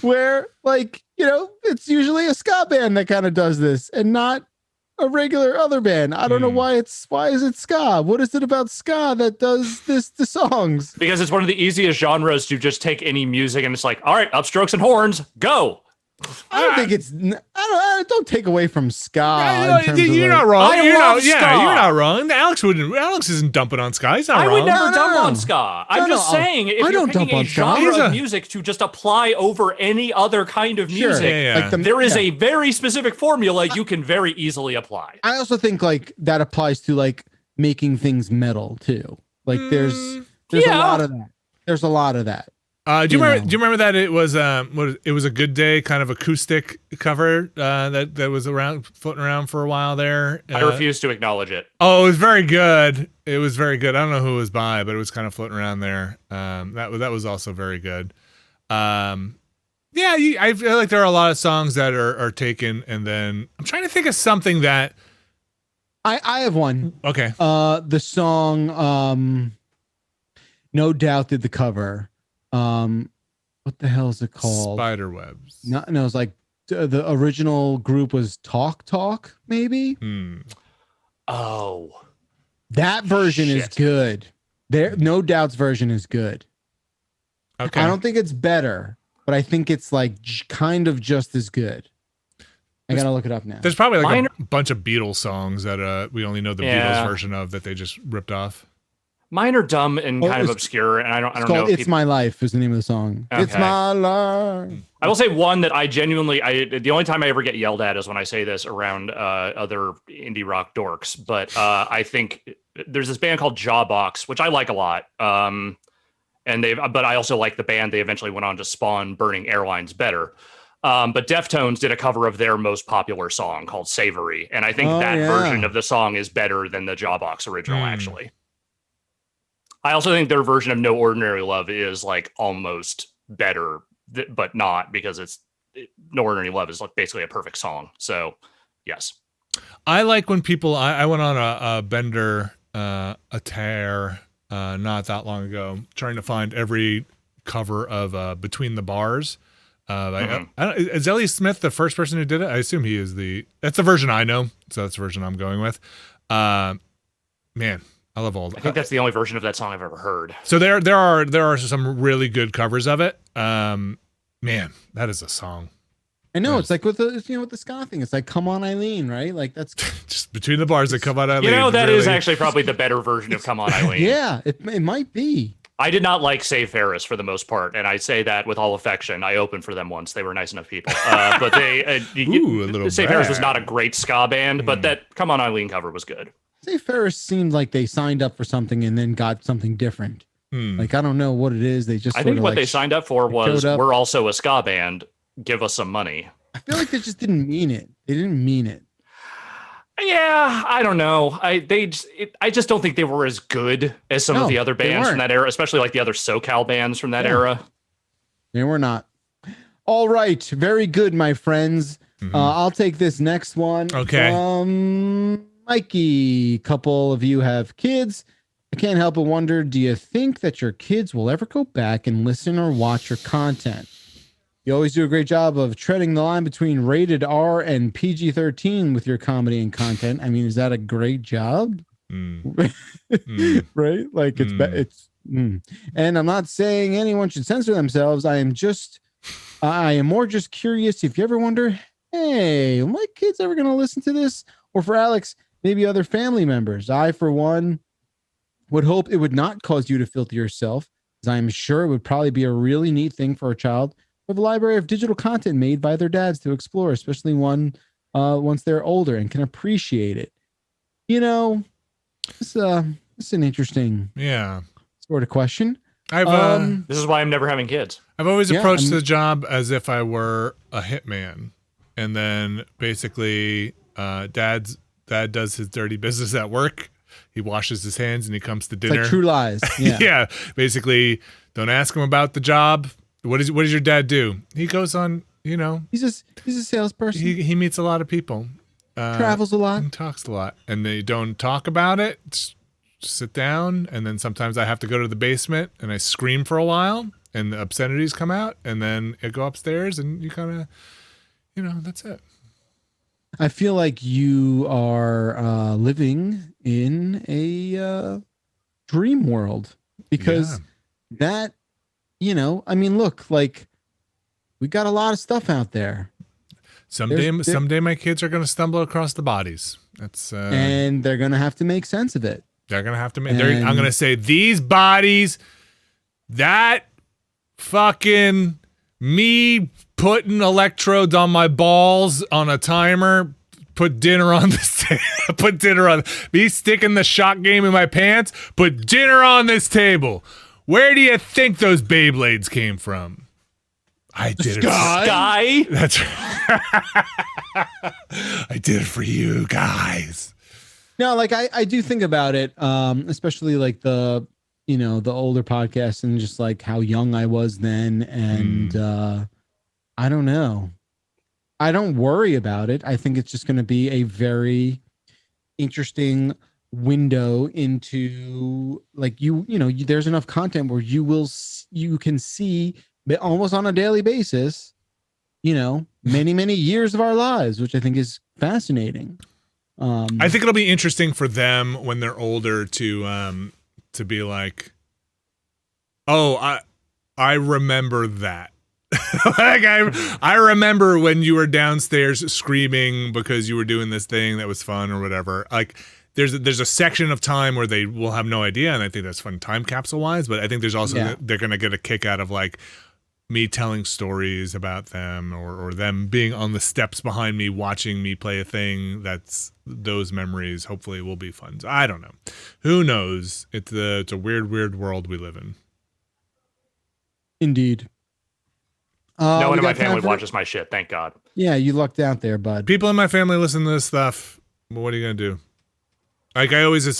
where, like, you know, it's usually a ska band that kind of does this and not a regular other band. I don't know why is it ska? What is it about ska that does this to songs? Because it's one of the easiest genres to just take any music and it's like, all right, upstrokes and horns, go. I don't think it's. I don't take away from ska. You're not wrong. You're not wrong. Alex isn't dumping on ska. He's not wrong. I would never dump on ska. I'm just saying, if you're picking a genre of music to just apply over any other kind of music, there is a very specific formula you can very easily apply. I also think like that applies to like making things metal too. Like there's a lot of that. There's a lot of that. Do you remember that it was it was a Good Day kind of acoustic cover that was floating around for a while there? I refuse to acknowledge it. Oh, it was very good. It was very good. I don't know who it was by, but it was kind of floating around there. That was also very good. I feel like there are a lot of songs that are taken, and then I'm trying to think of something that I have one. Okay. The song No Doubt did the cover. What the hell is it called? Spiderwebs. No, it's like the original group was Talk, maybe. Oh, that version is good. No Doubt's version is good. Okay. I don't think it's better, but I think it's like kind of just as good. I gotta look it up now. There's probably like a bunch of Beatles songs that we only know the Beatles version of that they just ripped off. Mine are dumb and kind of obscure, and I don't know. It's My Life is the name of the song. Okay. It's my life. I will say one that I genuinely, the only time I ever get yelled at is when I say this around other indie rock dorks. But I think there's this band called Jawbox, which I like a lot. But I also like the band. They eventually went on to spawn Burning Airlines better. But Deftones did a cover of their most popular song called Savory, and I think version of the song is better than the Jawbox original, actually. I also think their version of No Ordinary Love is like almost better, but not, because No Ordinary Love is like basically a perfect song. So, yes. I like when people, I went on a bender, a tear, not that long ago, trying to find every cover of Between the Bars. Is Elliott Smith the first person who did it? I assume he is that's the version I know. So that's the version I'm going with. Man. I love all that. I think that's the only version of that song I've ever heard. So there are some really good covers of it. Man, that is a song. I know it's like with the ska thing. It's like Come On Eileen, right? Like that's just Between the Bars that Come On Eileen. That is actually probably the better version of Come On Eileen. Yeah, it might be. I did not like Save Ferris for the most part, and I say that with all affection. I opened for them once; they were nice enough people. But Save Ferris was not a great ska band, but that Come On Eileen cover was good. Save Ferris seemed like they signed up for something and then got something different. Like, I don't know what it is. They just I think what they signed up for was, we're also a ska band. Give us some money. I feel like they just didn't mean it. They didn't mean it. Yeah, I don't know. I just don't think they were as good as some of the other bands from that era, especially like the other SoCal bands from that era. They were not. All right. Very good, my friends. I'll take this next one. Okay. Mikey, couple of you have kids. I can't help but wonder, do you think that your kids will ever go back and listen or watch your content? You always do a great job of treading the line between rated R and PG-13 with your comedy and content. I mean, is that a great job? Right? Like and I'm not saying anyone should censor themselves. I am more just curious if you ever wonder, hey, are my kids ever going to listen to this? Or for Alex, maybe other family members. I, for one, would hope it would not cause you to filter yourself, as I'm sure it would probably be a really neat thing for a child with a library of digital content made by their dads to explore, especially once they're older and can appreciate it. You know, it's an interesting sort of question. This is why I'm never having kids. I've always approached the job as if I were a hitman, and then basically dad does his dirty business at work. He washes his hands and he comes to dinner. It's like True Lies. Yeah. Yeah. Basically, don't ask him about the job. What does your dad do? He goes on, he's a salesperson. He meets a lot of people. Travels a lot. And talks a lot. And they don't talk about it. sit down, and then sometimes I have to go to the basement and I scream for a while, and the obscenities come out, and then I go upstairs, and you kind of, that's it. I feel like you are living in a dream world, because that, I mean, look, like, we got a lot of stuff out there. Someday my kids are going to stumble across the bodies. That's and they're going to have to make sense of it. They're going to have to make. I'm going to say, these bodies, that fucking me putting electrodes on my balls on a timer, put dinner on this put dinner on me sticking the shot game in my pants, put dinner on this table. Where do you think those Beyblades came from? I did it. Sky. That's right. I did it for you guys. No, like I do think about it, especially like the older podcasts, and just like how young I was then, and I don't know. I don't worry about it. I think it's just going to be a very interesting window into, like, there's enough content where you can see almost on a daily basis, many, many years of our lives, which I think is fascinating. I think it'll be interesting for them when they're older to be like, oh, I remember that. Like I remember when you were downstairs screaming because you were doing this thing that was fun or whatever. Like there's a section of time where they will have no idea, and I think that's fun time capsule wise. But I think there's also they're gonna get a kick out of like me telling stories about them, or them being on the steps behind me watching me play a thing. That's those memories hopefully will be fun. So I don't know. Who knows? It's a weird world we live in. Indeed. No one in my family watches my shit, thank God. Yeah, you lucked out there, bud. People in my family listen to this stuff. What are you gonna do? Like I always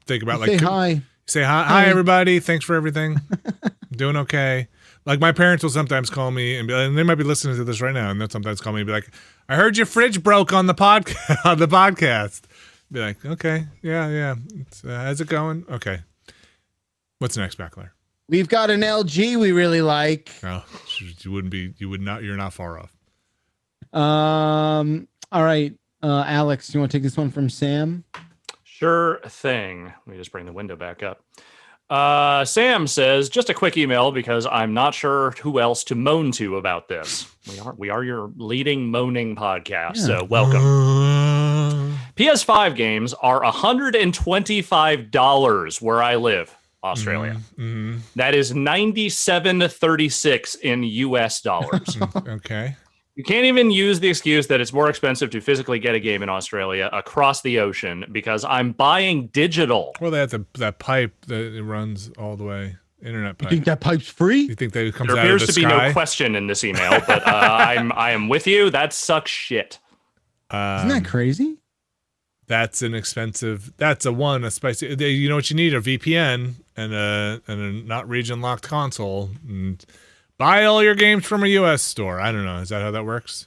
think about, like, say hi everybody, thanks for everything. Doing okay. Like my parents will sometimes call me and they might be listening to this right now, and they'll sometimes call me and be like, I heard your fridge broke on the podcast. Be like, okay, yeah. How's it going? Okay. What's next, Backler? We've got an LG we really like. Oh, you're not far off. All right. Alex, you want to take this one from Sam? Sure thing. Let me just bring the window back up. Sam says, just a quick email because I'm not sure who else to moan to about this. We are your leading moaning podcast, so welcome. PS5 games are $125 where I live, Australia. That is $97.36 in US dollars. Okay. You can't even use the excuse that it's more expensive to physically get a game in Australia across the ocean because I'm buying digital. Well, they have that pipe that it runs all the way. Internet pipe. You think that pipe's free? You think that comes there out of the appears to be sky? no question in this email, but I am with you. That sucks shit. Isn't that crazy? That's an expensive. That's a spicy. You know what you need? A VPN and a not region locked console. And buy all your games from a U.S. store. I don't know. Is that how that works?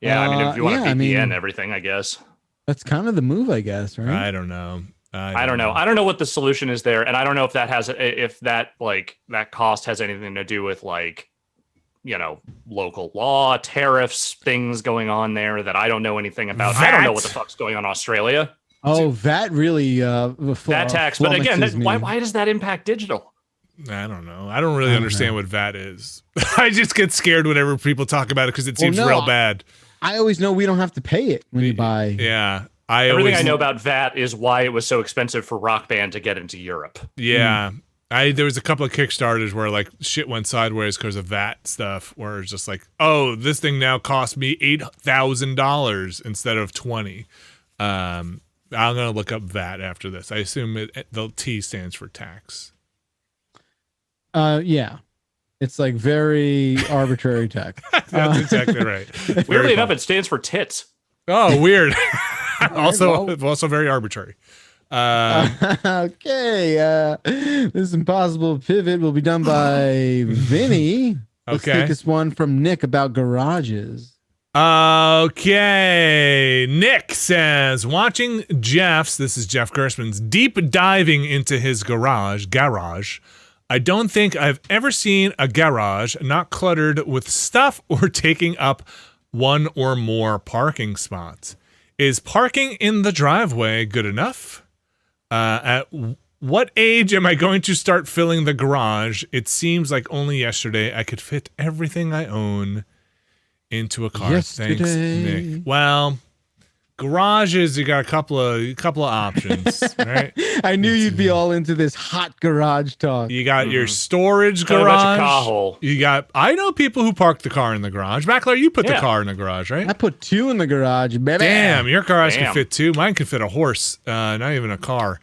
Yeah, I mean, if you want to VPN everything, I guess. That's kind of the move, I guess, right? I don't know. I don't know. I don't know what the solution is there, and I don't know if that that cost has anything to do with, like, local law, tariffs, things going on there that I don't know anything about. I don't know what the fuck's going on in Australia. Oh, that really that tax. But again, why does that impact digital? I don't know. I don't really understand what VAT is. I just get scared whenever people talk about it because it seems real bad. I always know we don't have to pay it when you buy. Yeah. Everything I know about VAT is why it was so expensive for Rock Band to get into Europe. Yeah. There was a couple of Kickstarters where, like, shit went sideways because of VAT stuff, where it's just like, oh, this thing now costs me $8,000 instead of $20,000. I'm going to look up VAT after this. I assume the T stands for tax. Yeah, it's like very arbitrary tech. That's exactly right. Weirdly enough, it stands for tits. Oh, weird. also very arbitrary. Okay, this impossible pivot will be done by Vinny. Let's take this one from Nick about garages. Okay. Nick says, watching Jeff's, this is Jeff Gerstmann's, deep diving into his garage. I don't think I've ever seen a garage not cluttered with stuff or taking up one or more parking spots. Is parking in the driveway good enough? At what age am I going to start filling the garage? It seems like only yesterday I could fit everything I own into a car. Yesterday. Thanks, Nick. Well, garages, you got a couple of options, right? I knew you'd be all into this hot garage talk. You got your storage Tell me about your garage. car hole. I know people who park the car in the garage. Mackler, you put the car in the garage, right? I put 2 in the garage, baby. Damn, your garage can fit 2. Mine can fit a horse, not even a car.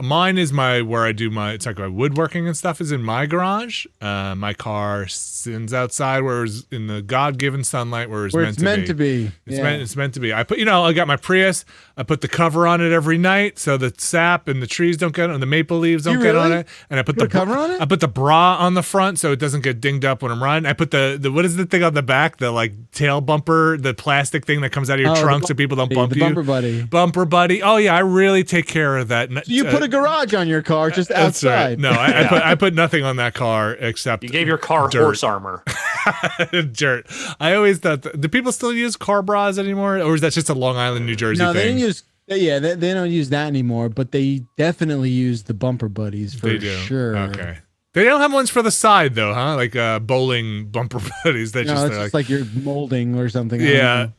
Mine is where I do it's like my woodworking and stuff is in my garage. My car sits outside where it's in the God-given sunlight where it's meant to be. It's meant to be. I got my Prius. I put the cover on it every night so the sap and the trees don't get on, the maple leaves don't get on it. And I put the cover on it. I put the bra on the front so it doesn't get dinged up when I'm riding. I put the what is the thing on the back? The like tail bumper, the plastic thing that comes out of your trunk so people don't bump you. Bumper buddy. Oh yeah, I really take care of that. So you put a garage on your car just outside. Right. No, I put nothing on that car except you gave your car dirt. horse armor. Dirt. I always thought, do people still use car bras anymore, or is that just a Long Island, New Jersey thing? They don't use. Yeah, they don't use that anymore, but they definitely use the bumper buddies for sure. Okay. They don't have ones for the side though, huh? Like bowling bumper buddies. That's just like you're molding or something. Yeah.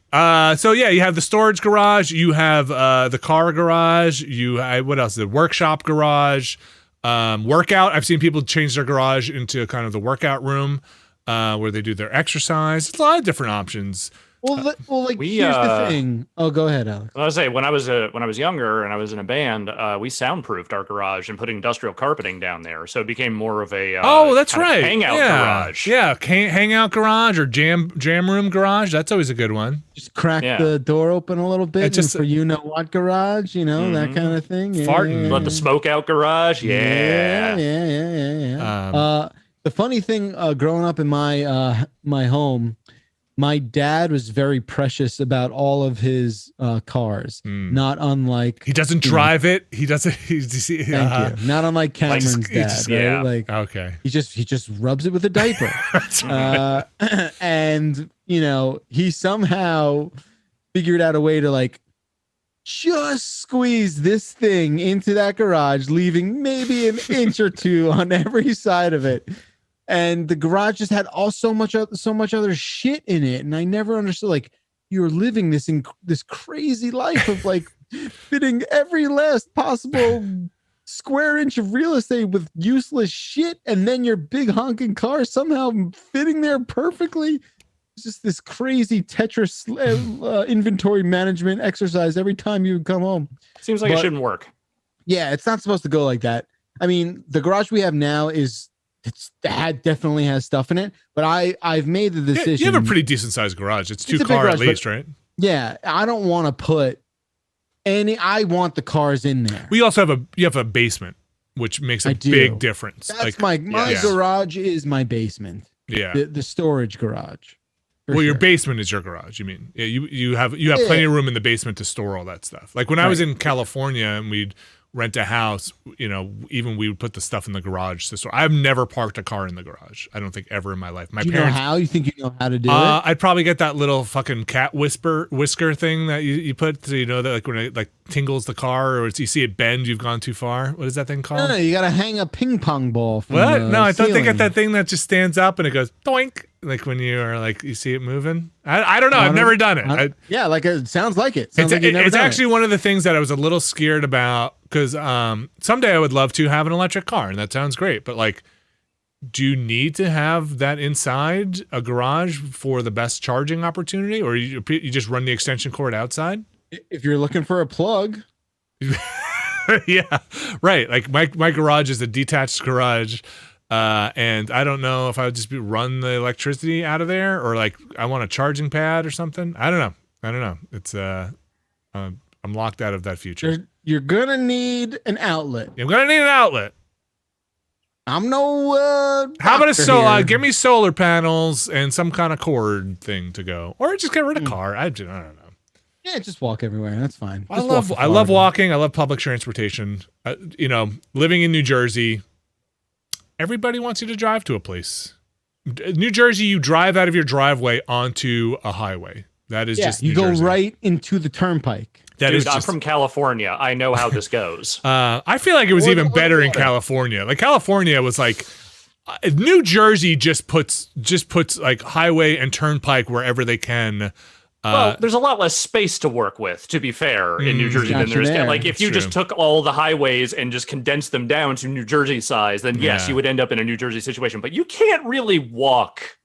So yeah, you have the storage garage. You have the car garage. What else? The workshop garage. Workout. I've seen people change their garage into kind of the workout room where they do their exercise. It's a lot of different options. Well, here's the thing. Oh, go ahead, Alex. I was say when I was younger and I was in a band, we soundproofed our garage and put industrial carpeting down there, so it became more of a that's right, hangout garage. Yeah, hangout garage or jam room garage. That's always a good one. Just crack the door open a little bit, just for what garage, that kind of thing. Yeah, farting, let the smoke out garage. Yeah. The funny thing, growing up in my my home. My dad was very precious about all of his cars, not unlike... He doesn't drive it. He doesn't... Thank you. Not unlike Cameron's dad, right? Like, okay. He just rubs it with a diaper. And, he somehow figured out a way to, just squeeze this thing into that garage, leaving maybe an inch or 2 on every side of it. And the garage just had so much other shit in it, and I never understood. You're living this crazy life of fitting every last possible square inch of real estate with useless shit, and then your big honking car somehow fitting there perfectly. It's just this crazy Tetris inventory management exercise every time you come home. Seems like it shouldn't work. Yeah, it's not supposed to go like that. I mean, the garage we have now definitely has stuff in it, but I've made the decision. You have a pretty decent sized garage. It's 2 car garage, at least, right? Yeah, I don't want to put any. I want the cars in there. We also have a basement, which makes a big difference. That's my garage is my basement. Yeah, the storage garage. Your basement is your garage. You mean you have plenty of room in the basement to store all that stuff. Like when I was in California and we'd rent a house, even we would put the stuff in the garage to store. I've never parked a car in the garage. I don't think ever in my life. My parents. You know how? You think you know how to do it? I'd probably get that little fucking cat whisker thing that you put, so that when it tingles the car, or you see it bend, you've gone too far. What is that thing called? No, you got to hang a ping pong ball. From what? No, I thought they got ceiling. that thing that just stands up and it goes doink. Like when you are you see it moving. I don't know. I've never done it. It sounds like it. It's actually one of the things that I was a little scared about, because someday I would love to have an electric car, and that sounds great. But do you need to have that inside a garage for the best charging opportunity, or you just run the extension cord outside? If you're looking for a plug. Yeah, right. My garage is a detached garage. And I don't know if I would just run the electricity out of there, or I want a charging pad or something. I don't know. It's I'm locked out of that future. You're gonna need an outlet. I'm gonna need an outlet. I'm no. How about doctor give me solar panels and some kind of cord thing to go, or just get rid of car. I don't know. Yeah, just walk everywhere. That's fine. I love walking. I love public transportation. Living in New Jersey, everybody wants you to drive to a place. New Jersey, you drive out of your driveway onto a highway. That is just you go right into the turnpike. I'm from California. I know how this goes. I feel like it was even better in California. Like California was like New Jersey just puts like highway and turnpike wherever they can. Well, there's a lot less space to work with, to be fair, in New Jersey than there is. Like, if you just took all the highways and just condensed them down to New Jersey size, then yes, you would end up in a New Jersey situation. But you can't really walk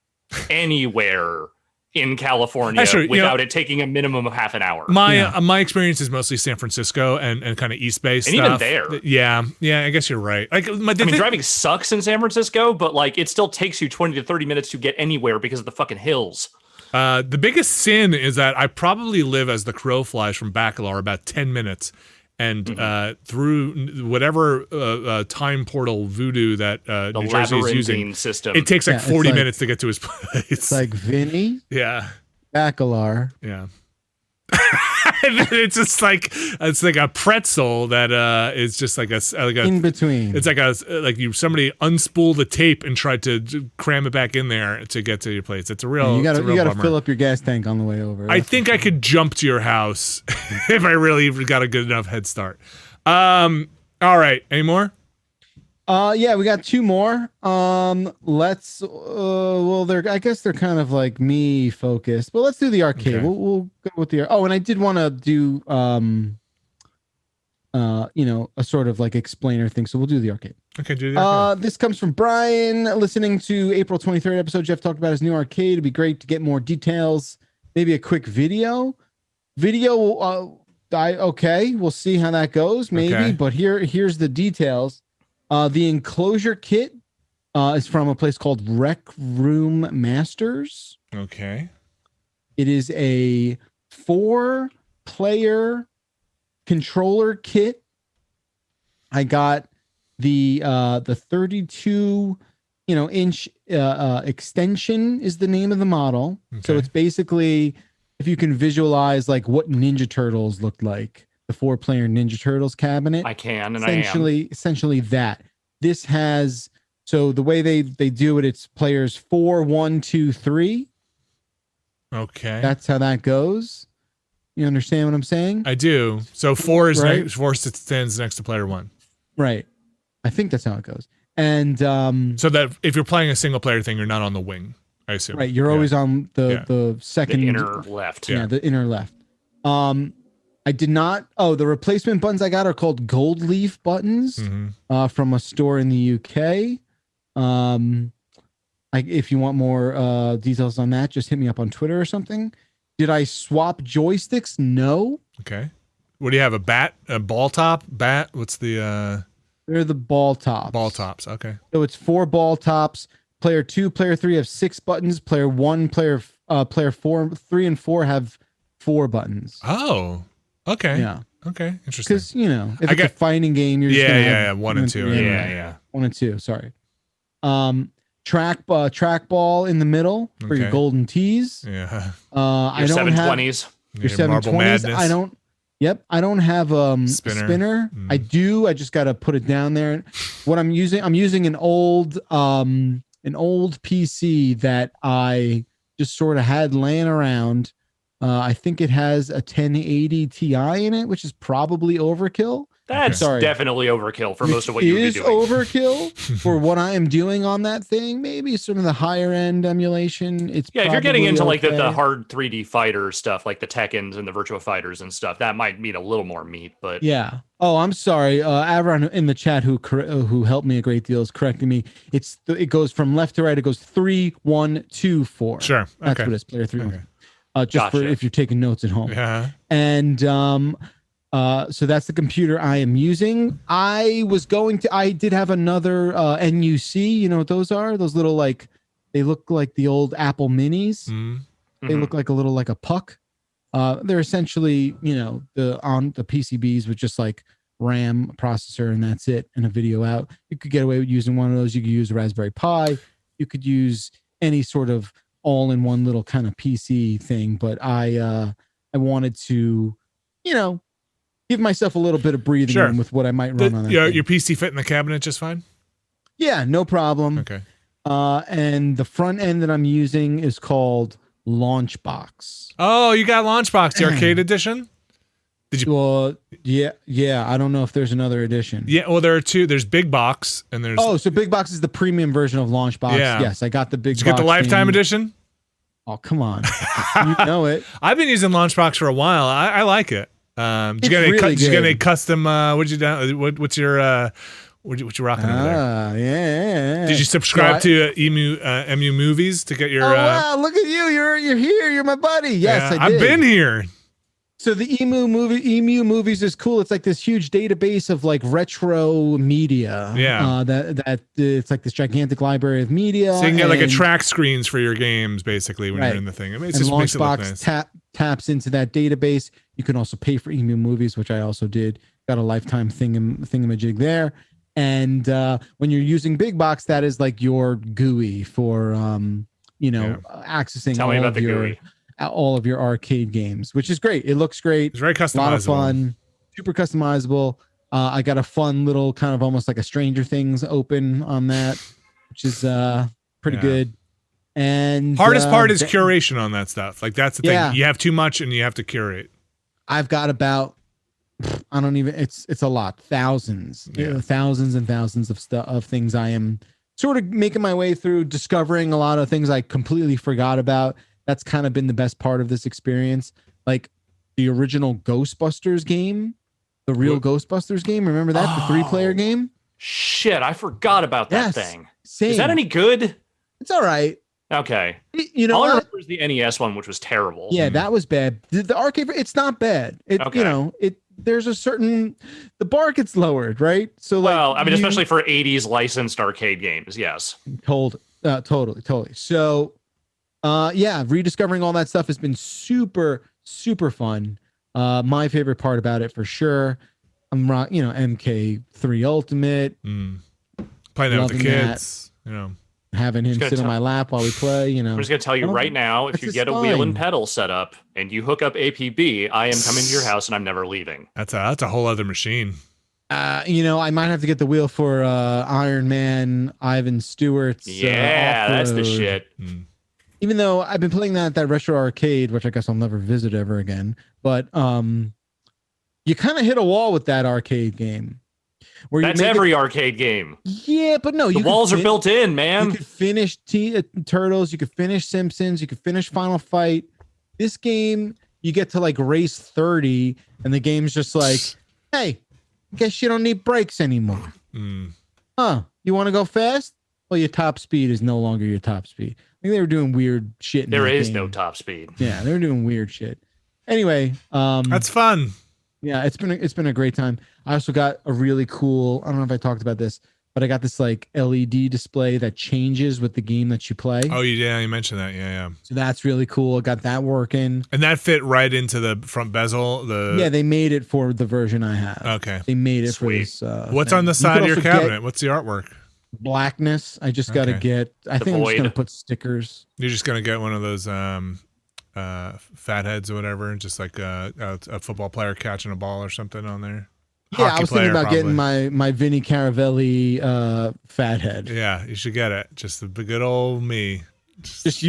anywhere in California without it taking a minimum of half an hour. My experience is mostly San Francisco and kind of East Bay stuff. And even there. Yeah, I guess you're right. Like, driving sucks in San Francisco, but like it still takes you 20 to 30 minutes to get anywhere because of the fucking hills. The biggest sin is that I probably live as the crow flies from Bacalar about 10 minutes. And through whatever time portal voodoo that New Jersey is using, system. It takes like 40 minutes to get to his place. It's like Vinny. Yeah. Bacalar. Yeah. It's just like a pretzel that is just like a in between. It's like somebody unspooled the tape and tried to cram it back in there to get to your place. It's a real. You gotta fill up your gas tank on the way over. I think I could jump to your house if I really got a good enough head start. All right, any more? Yeah, we got two more. Let's I guess they're kind of like me focused, but let's do the arcade. Okay. We'll go with the and I did want to do a sort of like explainer thing, so we'll do the arcade. Okay, do the arcade. This comes from Brian, listening to April 23rd episode. Jeff talked about his new arcade. It'd be great to get more details, maybe a quick video. Okay, we'll see how that goes, maybe, but here's the details. The enclosure kit is from a place called Rec Room Masters. Okay. It is a 4-player controller kit. I got the 32 inch extension is the name of the model. Okay. So it's basically, if you can visualize like what Ninja Turtles looked like. The 4-player Ninja Turtles cabinet. I can, and essentially that. This has, so the way they do it, it's players 4, 1, 2, 3. Okay. That's how that goes. You understand what I'm saying? I do. So 4 is right? 4 stands next to player 1. Right. I think that's how it goes. And so that if you're playing a single player thing, you're not on the wing, I assume. Right. You're always on the second, the inner left. Yeah, the inner left. I did not. Oh, the replacement buttons I got are called gold leaf buttons from a store in the UK. If you want more details on that, just hit me up on Twitter or something. Did I swap joysticks? No. Okay. What do you have? A bat? A ball top? Bat? What's the? They're the ball tops. Ball tops. Okay. So it's 4 ball tops. Player 2, player 3 have 6 buttons. Player 1, player 4, 3, and 4 have 4 buttons. Oh. Okay. Yeah. Okay. Interesting. Because if it's a fighting game, you're just gonna have 1 and 2. Yeah. 1 and 2. Sorry. Trackball in the middle for your golden tees. Yeah. I don't 720s. Your 720s. I don't. Yep. I don't have spinner. I do. I just got to put it down there. What I'm using an old PC that I just sort of had laying around. I think it has a 1080 Ti in it, which is probably overkill. That's definitely overkill for most of what you'd be doing. It is overkill for what I am doing on that thing. Maybe some of the higher end emulation. If you're getting into like the hard 3D fighter stuff, like the Tekkens and the Virtua Fighters and stuff, that might need a little more meat. But yeah. Oh, I'm sorry. Avron in the chat who helped me a great deal is correcting me. It goes from left to right. It goes 3, 1, 2, 4. Sure. That's what it is. Player 3. Okay. For if you're taking notes at home. Yeah. And so that's the computer I am using. I did have another NUC. You know what those are? Those little they look like the old Apple Minis. They look like a puck. They're essentially, the PCBs with just like RAM processor, and that's it, and a video out. You could get away with using one of those. You could use a Raspberry Pi. You could use any sort of all-in-one little kind of PC thing. But I wanted to, give myself a little bit of breathing room with what I might run on that. Your PC fit in the cabinet just fine? Yeah, no problem. Okay. And the front end that I'm using is called Launchbox. Oh, you got Launchbox, the arcade edition? Did you? Well, yeah. I don't know if there's another edition. Yeah, well, there are two. There's Big Box, and there's. Oh, so Big Box is the premium version of Launchbox. Yeah. Yes, I got the Big Box. Did you get the Lifetime edition? Oh, come on. You know it. I've been using Launchbox for a while. I like it. Did you get any custom? What's your what you rocking over there? Yeah. Did you subscribe to EMU Movies to get your? Oh wow! Look at you. You're here. You're my buddy. Yes, I did. I've been here. So the EMU Movies is cool. It's like this huge database of like retro media. Yeah. That it's like this gigantic library of media. So you can get like a track screens for your games basically when you're in the thing. I mean, it's just makes it look nice. Taps into that database. You can also pay for EMU Movies, which I also did. Got a lifetime thingamajig there. And when you're using Big Box, that is like your GUI for accessing all of your arcade games, which is great. It looks great. It's very customizable. A lot of fun, super customizable. I got a fun little kind of almost like a Stranger Things open on that, which is pretty good. And hardest part is curation on that stuff. Like that's the thing. Yeah. You have too much and you have to curate. I've got about it's a lot, thousands and thousands of things. I am sort of making my way through, discovering a lot of things I completely forgot about. That's kind of been the best part of this experience. Like the original Ghostbusters game, the real Ghostbusters game. Remember that? The 3-player game? Shit, I forgot about that thing. Same. Is that any good? It's all right. Okay. All I remember is the NES one, which was terrible. Yeah, that was bad. The arcade, it's not bad. There's a certain, the bar gets lowered, right? So especially for 80s licensed arcade games, yes. Totally. So rediscovering all that stuff has been super, super fun. My favorite part about it for sure. I'm MK3 Ultimate. Playing that with the kids, having him sit on my lap while we play, I'm just gonna tell you right now, if you get a wheel and pedal set up and you hook up APB, I am coming to your house and I'm never leaving. That's a whole other machine. I might have to get the wheel for Iron Man, Ivan Stewart's. That's the shit. Even though I've been playing that retro arcade, which I guess I'll never visit ever again, but you kind of hit a wall with that arcade game. That's every arcade game. Yeah, but no, the walls are built in, man. You could finish Turtles, you could finish Simpsons, you could finish Final Fight. This game, you get to like race 30, and the game's just like, hey, guess you don't need brakes anymore. Huh? You want to go fast? Well, your top speed is no longer your top speed. I think they were doing weird shit. There is no top speed. Yeah, they were doing weird shit. Anyway, that's fun. Yeah, it's been a great time. I also got a really cool, I don't know if I talked about this, but I got this like LED display that changes with the game that you play. Oh, yeah, you mentioned that. Yeah. So that's really cool. I got that working. And that fit right into the front bezel? Yeah, they made it for the version I have. Okay. They made it for this. What's on the side of your cabinet? What's the artwork? Blackness. I just got to get, I think I'm just going to put stickers. You're just going to get one of those fatheads or whatever, just like a football player catching a ball or something on there. Yeah, I was thinking about getting my Vinny Caravelli fathead. Yeah, you should get it. Just the good old me. Just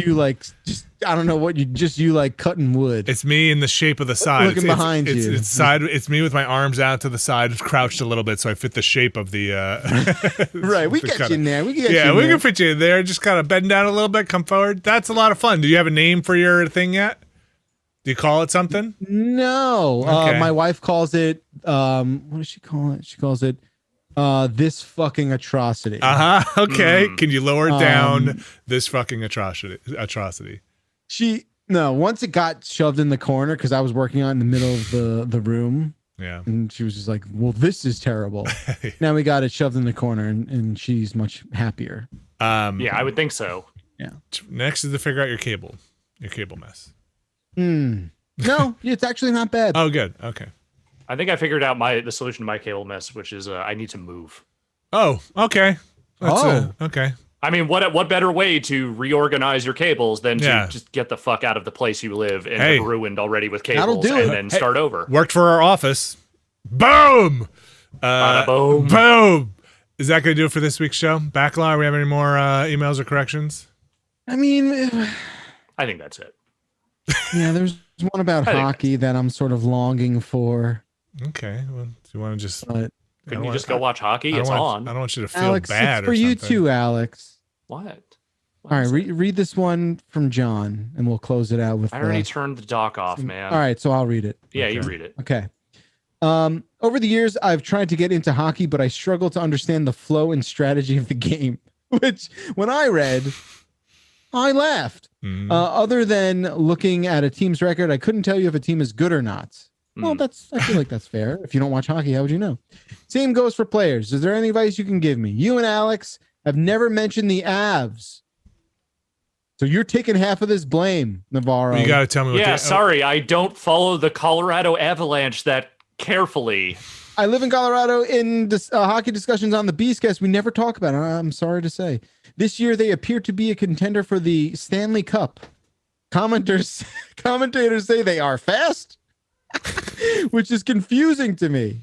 I don't know what you like cutting wood. It's me in the shape of the side. Looking behind you. It's me with my arms out to the side, crouched a little bit, so I fit the shape of the. Right, we get you in there. We can fit you in there. Just kind of bend down a little bit, come forward. That's a lot of fun. Do you have a name for your thing yet? Do you call it something? No. Okay. My wife calls it. What does she call it? She calls it. This fucking atrocity. Okay. Can you lower it down? This fucking atrocity. Once it got shoved in the corner, because I was working on it in the middle of the room. Yeah. And she was just like, well, this is terrible. Now we got it shoved in the corner, and she's much happier. Yeah, I would think so. Yeah. Next is to figure out your cable mess. No, it's actually not bad. Oh, good. Okay. I think I figured out the solution to my cable mess, which is I need to move. Oh, okay. Okay. I mean, what better way to reorganize your cables than to just get the fuck out of the place you live and have ruined already with cables and then start over? Worked for our office. Boom! Boom. Boom! Is that going to do it for this week's show? Backlog, we have any more emails or corrections? I mean, I think that's it. Yeah, there's one about hockey that I'm sort of longing for. Okay. Well, do you want to just... Couldn't you just go watch hockey? It's on. I don't want you to feel Alex, bad it's for you too, Alex. What? All right, read this one from John, and we'll close it out with. I already turned the doc off, man. All right, so I'll read it. Yeah, you read it. Okay. Over the years, I've tried to get into hockey, but I struggle to understand the flow and strategy of the game. Which, when I read, I laughed. Other than looking at a team's record, I couldn't tell you if a team is good or not. Well, I feel like that's fair. If you don't watch hockey, how would you know? Same goes for players. Is there any advice you can give me? You and Alex have never mentioned the Avs. So you're taking half of this blame, Navarro. You got to tell me what sorry. I don't follow the Colorado Avalanche that carefully. I live in Colorado. In this, hockey discussions on the Beastcast, we never talk about it. I'm sorry to say. This year, they appear to be a contender for the Stanley Cup. Commentators say they are fast. Which is confusing to me.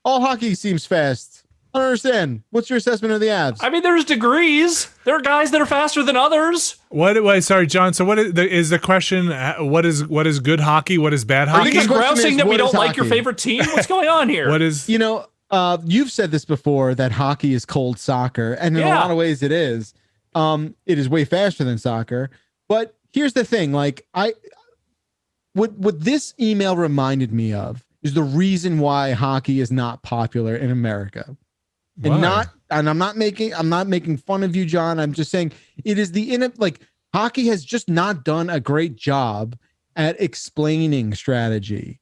All hockey seems fast. I don't understand. What's your assessment of the Avs? I mean, there's degrees. There are guys that are faster than others. Wait, sorry, John. So what is the question? What is good hockey? What is bad hockey? Are you grousing that we don't like your favorite team? What's going on here? What is... you've said this before, that hockey is cold soccer. And in a lot of ways it is. It is way faster than soccer. But here's the thing. What this email reminded me of is the reason why hockey is not popular in America. And I'm not making fun of you, John. I'm just saying it is hockey has just not done a great job at explaining strategy.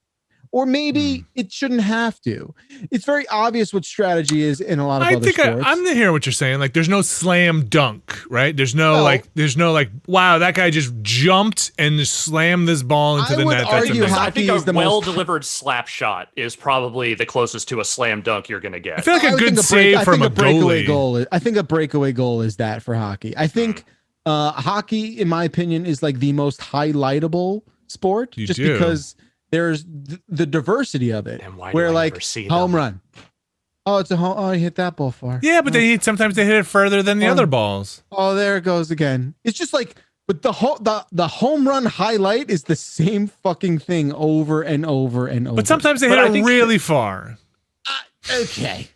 Or maybe it shouldn't have to. It's very obvious what strategy is in a lot of other sports. I'm hearing what you're saying. Like, there's no slam dunk, right? There's no wow, that guy just jumped and just slammed this ball into the net. I think a well-delivered slap shot is probably the closest to a slam dunk you're going to get. I feel like a good save from a goalie. I think a breakaway goal is that for hockey. I think hockey, in my opinion, is like the most highlightable sport, because there's the diversity of it, where like home run. Oh, it's a home. Oh, he hit that ball far. Yeah, but sometimes they hit it further than the other balls. Oh, there it goes again. It's just like, but the home run highlight is the same fucking thing over and over and over. But sometimes they hit it really far. Okay.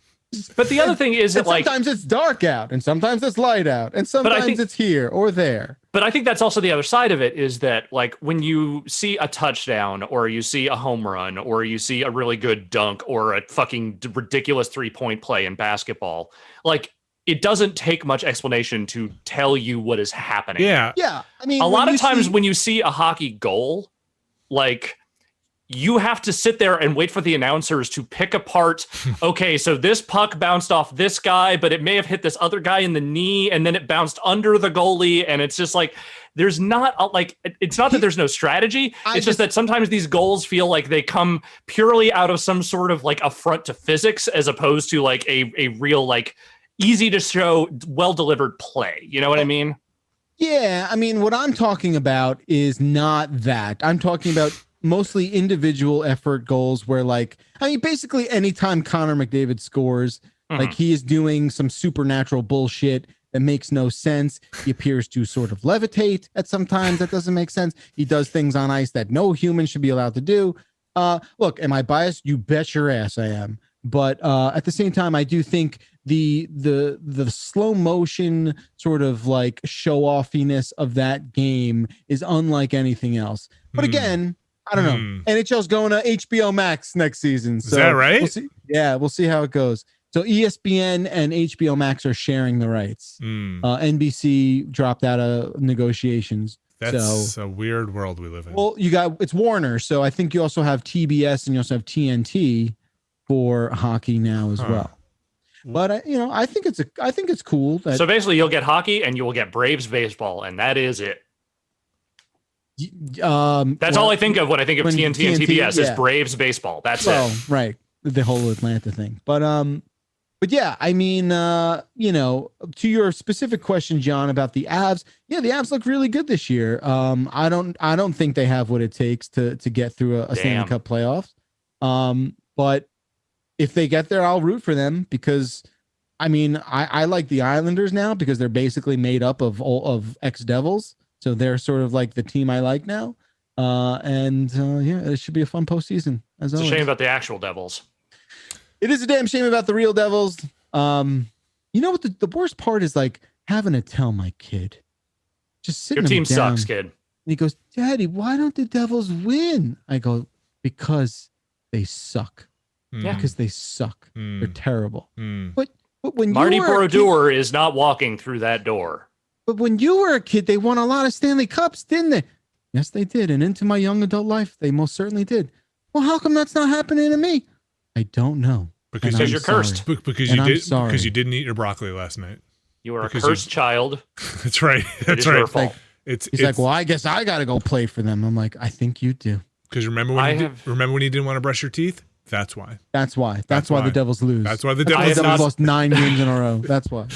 But the other thing is that sometimes it's dark out, and sometimes it's light out, and sometimes it's here or there. But I think that's also the other side of it, is that like when you see a touchdown or you see a home run or you see a really good dunk or a fucking ridiculous 3-point play in basketball, like it doesn't take much explanation to tell you what is happening. Yeah. Yeah. I mean, a lot of times when you see a hockey goal, like, you have to sit there and wait for the announcers to pick apart, okay, so this puck bounced off this guy, but it may have hit this other guy in the knee, and then it bounced under the goalie, and it's just like, there's not, it's not that there's no strategy, it's just that sometimes these goals feel like they come purely out of some sort of, like, affront to physics, as opposed to, like, a real, like, easy-to-show, well-delivered play. You know what I mean? Yeah, I mean, what I'm talking about is not that. I'm talking about mostly individual effort goals where, like, I mean, basically anytime Connor McDavid scores, like, he is doing some supernatural bullshit that makes no sense. He appears to sort of levitate at some times that doesn't make sense. He does things on ice that no human should be allowed to do. Look, am I biased? You bet your ass I am. But at the same time, I do think the slow motion sort of like show offiness of that game is unlike anything else. But again, I don't know. NHL's going to HBO Max next season. So is that right? We'll see. Yeah, we'll see how it goes. So ESPN and HBO Max are sharing the rights. NBC dropped out of negotiations. That's a weird world we live in. Well, it's Warner, so I think you also have TBS and you also have TNT for hockey now as well. But I think it's cool. So basically, you'll get hockey and you will get Braves baseball, and that is it. That's all I think of when I think of TNT and TBS is Braves baseball. That's it. Right. The whole Atlanta thing. But yeah, I mean, to your specific question, John, about the Avs. Yeah, the Avs look really good this year. I don't think they have what it takes to get through a Stanley Cup playoffs. But if they get there, I'll root for them because, I mean, I like the Islanders now because they're basically made up of ex-Devils. So they're sort of like the team I like now. It should be a fun postseason. It's a shame about the actual Devils. It is a damn shame about the real Devils. You know what the worst part is, like, having to tell my kid. Just sitting Your team down, sucks, kid. And he goes, Daddy, why don't the Devils win? I go, because they suck. Yeah. Because they suck. They're terrible. But when Marty you were Brodeur is not walking through that door. But when you were a kid, they won a lot of Stanley Cups, didn't they? Yes, they did. And into my young adult life, they most certainly did. Well, how come that's not happening to me? I don't know. Because you're cursed. Because you didn't eat your broccoli last night. You were a cursed child. That's right. That's right. Your fault. He's like, well, I guess I got to go play for them. I'm like, I think you do. Because remember when you didn't want to brush your teeth? That's why. That's why the Devils lose. That's why the Devils lost 9 games in a row. That's why.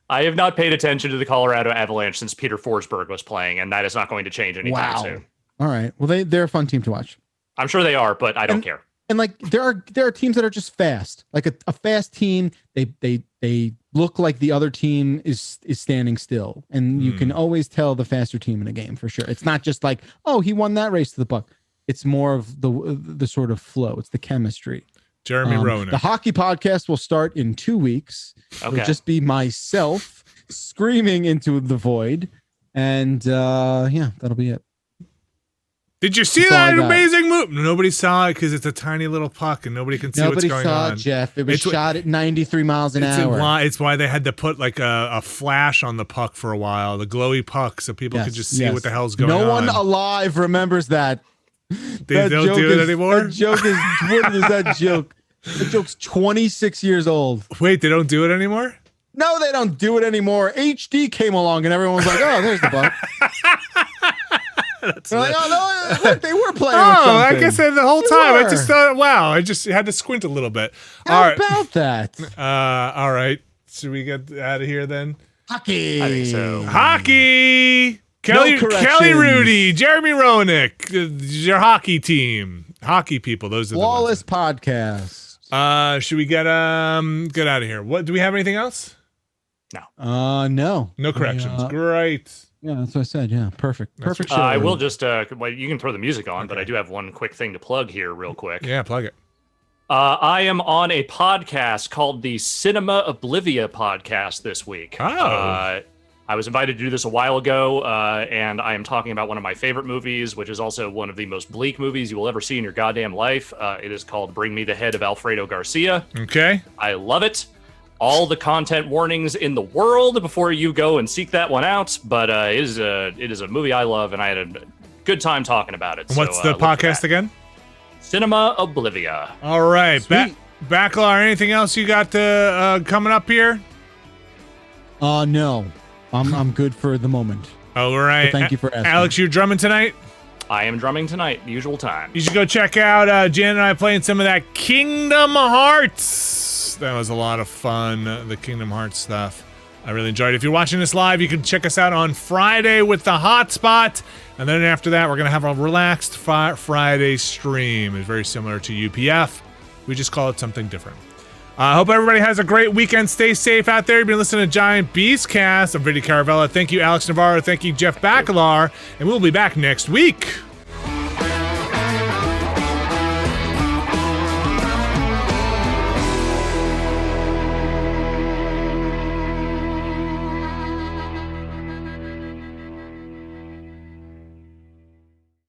I have not paid attention to the Colorado Avalanche since Peter Forsberg was playing, and that is not going to change anytime soon. All right. Well, they're a fun team to watch. I'm sure they are, but I don't care. And like there are teams that are just fast. Like a fast team, they look like the other team is standing still, and you can always tell the faster team in a game for sure. It's not just like, oh, he won that race to the puck. It's more of the sort of flow. It's the chemistry. Jeremy Roenick. The hockey podcast will start in 2 weeks. Okay. It'll just be myself screaming into the void, and that'll be it. Did you see that amazing move? Nobody saw it because it's a tiny little puck and nobody can see what's going on. Nobody saw it, Jeff. It was shot at 93 miles an hour. It's why they had to put like a flash on the puck for a while, the glowy puck, so people could just see what the hell's going on. No one alive remembers that. They don't do it anymore? That joke is, what is that joke? The joke's 26 years old. Wait, they don't do it anymore? No, they don't do it anymore. HD came along and everyone was like, oh, there's the puck. They're like, oh, no, look, they were playing with something. I guess the whole time I just thought, wow, I just had to squint a little bit. How about that? All right. Should we get out of here then? Hockey. I think so. Hockey. Kelly Rudy, Jeremy Roenick, your hockey team. Hockey people, those are Flawless the ones. Podcast. Should we get out of here? What do we have anything else? No. No corrections. Great. Yeah, that's what I said. Yeah, perfect. Perfect show. I will just you can throw the music on, but I do have one quick thing to plug here real quick. Yeah, plug it. I am on a podcast called the Cinema Oblivia podcast this week. Oh. I was invited to do this a while ago, and I am talking about one of my favorite movies, which is also one of the most bleak movies you will ever see in your goddamn life. It is called Bring Me the Head of Alfredo Garcia. Okay. I love it. All the content warnings in the world before you go and seek that one out, but it is a movie I love, and I had a good time talking about it. What's the podcast again? Cinema Oblivia. All right. Backlar, anything else you got coming up here? No. I'm good for the moment. All right. So thank you for asking. Alex, you're drumming tonight? I am drumming tonight, usual time. You should go check out Jan and I playing some of that Kingdom Hearts. That was a lot of fun, the Kingdom Hearts stuff. I really enjoyed it. If you're watching this live, you can check us out on Friday with the Hotspot. And then after that, we're going to have a relaxed Friday stream. It's very similar to UPF. We just call it something different. I hope everybody has a great weekend. Stay safe out there. You've been listening to Giant Beastcast. I'm Vinny Caravella. Thank you, Alex Navarro. Thank you, Jeff Bacalar. And we'll be back next week.